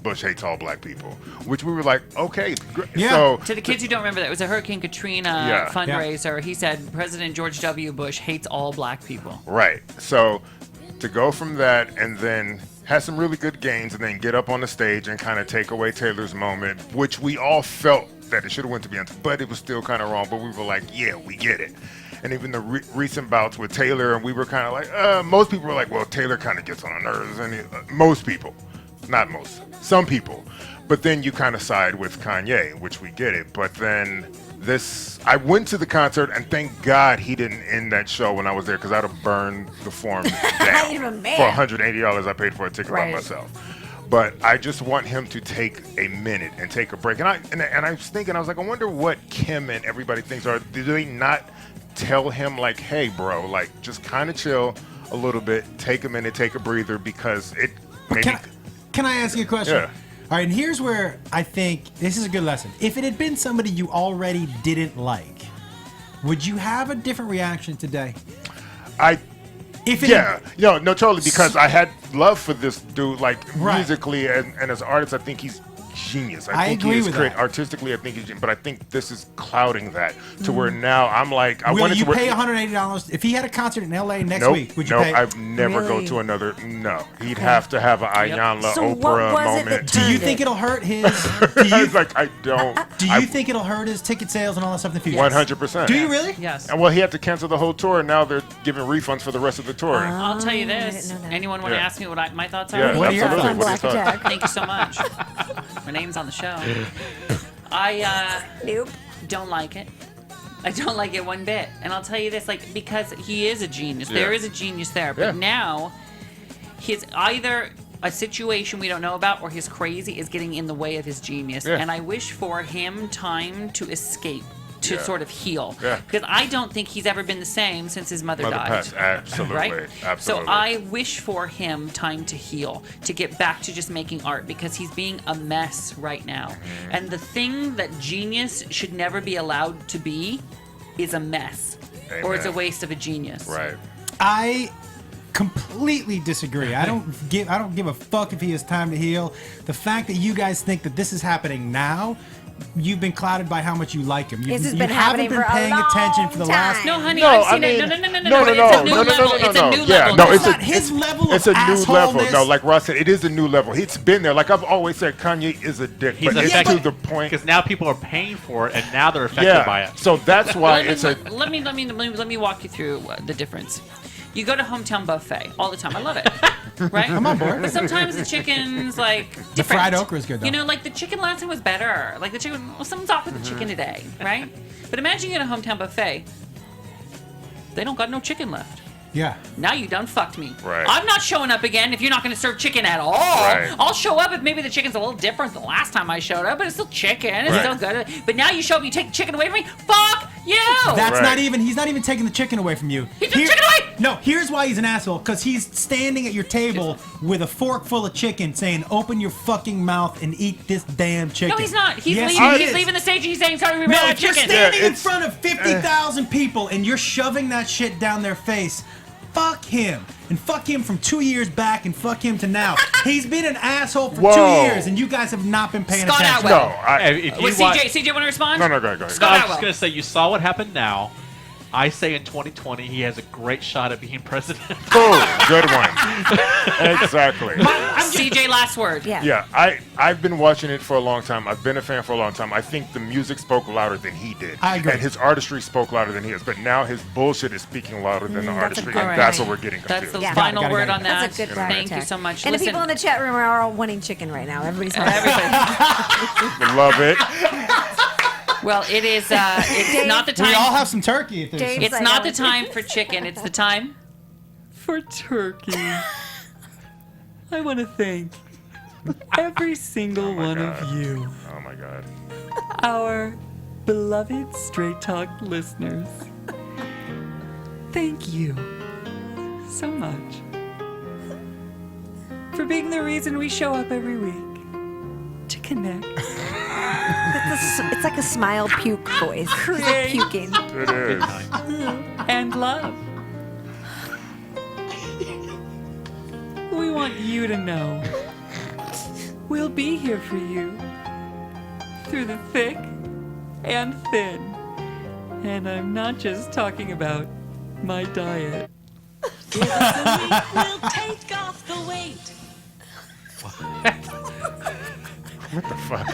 Bush hates all black people, which we were like, okay. Yeah. So, To the kids who don't remember that, it was a Hurricane Katrina fundraiser. He said President George W. Bush hates all black people. right. So to go from that and then have some really good games and then get up on the stage and kind of take away Taylor's moment, which we all felt that it should have went to Beyonce, but it was still kind of wrong. But we were like, yeah, we get it. And even the recent bouts with Taylor, and we were kind of like, most people were like, well, Taylor kind of gets on our nerves. And most people, not most, some people. But then you kind of side with Kanye, which we get it. But then I went to the concert, and thank God he didn't end that show when I was there, because I'd have burned the form down for $180 I paid for a ticket by myself. But I just want him to take a minute and take a break. And I was thinking, I was like, I wonder what Kim and everybody thinks. Do they not tell him, like, hey, bro, like, just kind of chill a little bit, take a minute, take a breather, because it maybe... Can I ask you a question? Yeah. All right, and here's where I think this is a good lesson. If it had been somebody you already didn't like, would you have a different reaction today? No, totally, because I had love for this dude, like, musically and as an artist. I think he's genius. I think agree he is with great. that. Artistically, I think he's genius, but I think this is clouding that to where now I'm like, I Will wanted you to pay $180 if he had a concert in LA next Nope, week? Would you nope, pay? I'd never go to another. No, he'd have to have an Ayanla So what Oprah was it moment. that Do you think it'll hurt his? Like, I don't. Do you think it'll hurt his ticket sales and all that stuff in the future? 100%. Do you really? Yes. And well, he had to cancel the whole tour, and now they're giving refunds for the rest of the tour. I'll tell you this. didn't know that. Anyone want to Yeah. ask me what my thoughts are? Yeah, What are your absolutely. thoughts? What are your Black thoughts? Thank you so much. My name's on the show. I Nope. don't like it. I don't like it one bit. And I'll tell you this, like, because he is a genius. There is a genius there. But now, his either a situation we don't know about or his crazy is getting in the way of his genius. Yeah. And I wish for him time to escape, to sort of heal. Yeah. Because I don't think he's ever been the same since his mother died. passed. Absolutely. Right? Absolutely. So I wish for him time to heal, to get back to just making art, because he's being a mess right now. Mm-hmm. And the thing that genius should never be allowed to be is a mess. Or it's a Amen. waste of a genius. Right. I completely disagree. I don't give a fuck if he has time to heal. The fact that you guys think that this is happening now, you've been clouded by how much you like him. This has you been haven't happening been for a paying attention for the last. No, honey, No, I've I seen it. mean, No. no, It's a new level. It's a new Yeah, level. no, It's not his level It's of a new level. assholeness. No, like Ross said, it is a new level. It's been there. Like I've always said, Kanye is a dick, He's but it's affected to the point. because now people are paying for it, and now they're affected by it. So that's why it's a. Let me walk you through the difference. You go to Hometown Buffet all the time. I love it. Right? I'm on board. But sometimes the chicken's like different. The fried okra is good though. You know, like the chicken last time was better. Like the chicken, well, something's off with the chicken today, right? But imagine you get a Hometown Buffet. They don't got no chicken left. Yeah. Now you done fucked me. Right. I'm not showing up again if you're not going to serve chicken at all. Right. I'll show up if maybe the chicken's a little different than the last time I showed up, but it's still chicken. It's Right. still good. But now you show up, you take the chicken away from me. Fuck You! That's Right. not even. He's not even taking the chicken away from you. He took the chicken away! No, here's why he's an asshole. Because he's standing at your table with a fork full of chicken, saying, "Open your fucking mouth and eat this damn chicken." No, he's not. He's Yes, leaving. he He's is. leaving the stage and he's saying, "Sorry, we ran No, out of if you're chicken." standing in front of 50,000 people and you're shoving that shit down their face, fuck him. And fuck him from 2 years back and fuck him to now. He's been an asshole for Whoa. 2 years and you guys have not been paying Scott attention. Atwell. If you Was want- CJ want to respond? No, go ahead. No, Scott I was Atwell. just going to say, you saw what happened now. I say in 2020, he has a great shot at being president. Boom, good one. Exactly. CJ, last word. Yeah, I've been watching it for a long time. I've been a fan for a long time. I think the music spoke louder than he did. I agree. And his artistry spoke louder than he is. But now his bullshit is speaking louder than the artistry, and point. that's what we're getting That's confused. the final word on that. That's a good Thank attack. you so much. And Listen, the people in the chat room are all wanting chicken right now. Everybody's Love it. well, it is. It's not the time. We all have some turkey. If there's some. It's not the time for chicken. It's the time for turkey. I want to thank every single one of you, Oh my God. our beloved Straight Talk listeners. Thank you so much for being the reason we show up every week to connect. It's like a smile puke voice. He's like Create. puking. It is. And love. We want you to know we'll be here for you through the thick and thin. And I'm not just talking about my diet. Give us a week, we'll take off the weight. What the fuck?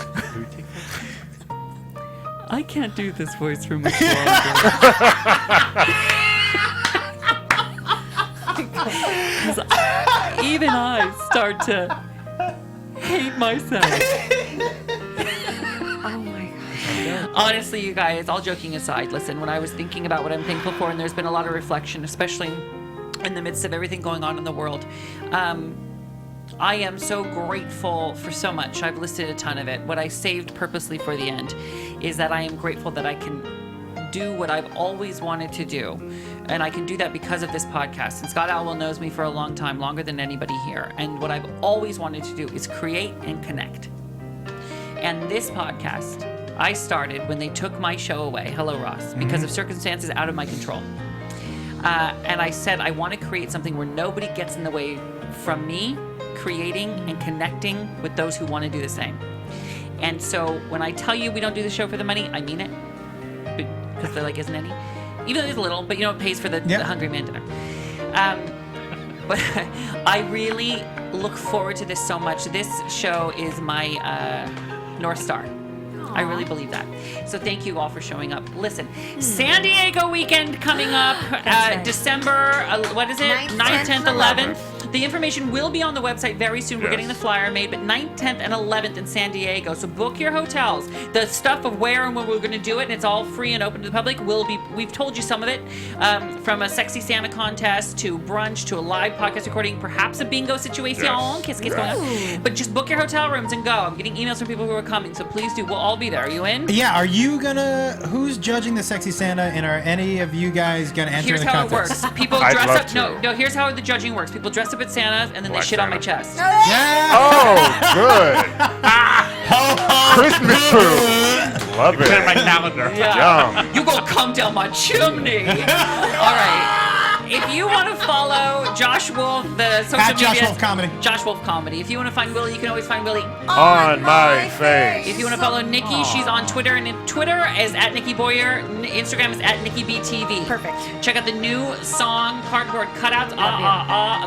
I can't do this voice for much longer. 'Cause even I start to hate myself. Oh my God. Honestly, you guys, all joking aside, listen, when I was thinking about what I'm thankful for, and there's been a lot of reflection, especially in the midst of everything going on in the world, I am so grateful for so much. I've listed a ton of it. What I saved purposely for the end is that I am grateful that I can do what I've always wanted to do. And I can do that because of this podcast. And Scott Atwell knows me for a long time, longer than anybody here. And what I've always wanted to do is create and connect. And this podcast, I started when they took my show away, Hello Ross, because of circumstances out of my control. And I said, I want to create something where nobody gets in the way from me creating and connecting with those who want to do the same. And so when I tell you we don't do the show for the money, I mean it. Because there like isn't any. Even though there's a little, but you know, it pays for the Hungry Man dinner. But I really look forward to this so much. This show is my North Star. I really believe that. So thank you all for showing up. Listen, San Diego weekend coming up, right. December, what is it? 9th, 10th, 11th. 11th. The information will be on the website very soon. We're Yes. getting the flyer made, but 9th, 10th, and 11th in San Diego. So book your hotels. The stuff of where and when we're going to do it, and it's all free and open to the public, will be, we've told you some of it, from a sexy Santa contest to brunch to a live podcast recording, perhaps a bingo situation. Yes. Kiss going on. But just book your hotel rooms and go. I'm getting emails from people who are coming, so please do. We'll all be there. Are you in? Yeah, are you gonna? Who's judging the sexy Santa, and are any of you guys gonna enter Here's the how contest? it works. People I'd dress love up. to. No. Here's how the judging works. People dress up at Santa, and then they Black shit on my Santa. chest. Yeah. Oh, good. Christmas food. Love Put it in my it. calendar. Yeah. Yum. You gonna come down my chimney. All right. If you want to follow Josh Wolf, the social At media. Josh Wolf Comedy. Josh Wolf Comedy. If you want to find Willie, you can always find Willie. On my face. If you want to follow Nikki, she's on Twitter, and Twitter is at Nikki Boyer. Instagram is at NikkiBTV. Perfect. Check out the new song, Cardboard Cutouts,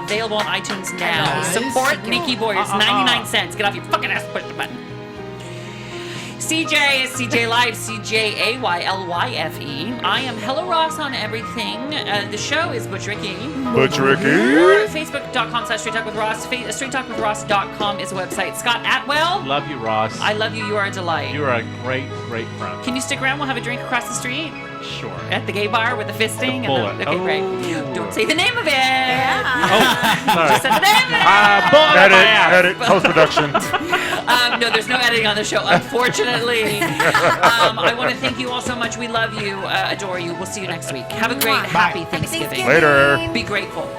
available on iTunes now. Nice. Support Nikki Boyer. It's 99 cents. Get off your fucking ass, push the button. CJ is CJ Live, CJAYLYFE. I am Hello Ross on everything. The show is Butch Ricky. Butch Ricky. Facebook.com/Straight Talk with Ross. StraightTalkWithRoss.com is the website. Scott Atwell. Love you, Ross. I love you. You are a delight. You are a great, great friend. Can you stick around? We'll have a drink across the street. Sure. At the gay bar with the fisting? Bullet. Okay, great. Don't say the name of it. Sorry. Just say the name of it. Edit, post-production. No, there's no editing on the show, unfortunately. I want to thank you all so much. We love you, adore you. We'll see you next week. Have a great, happy Thanksgiving. Later. Be grateful.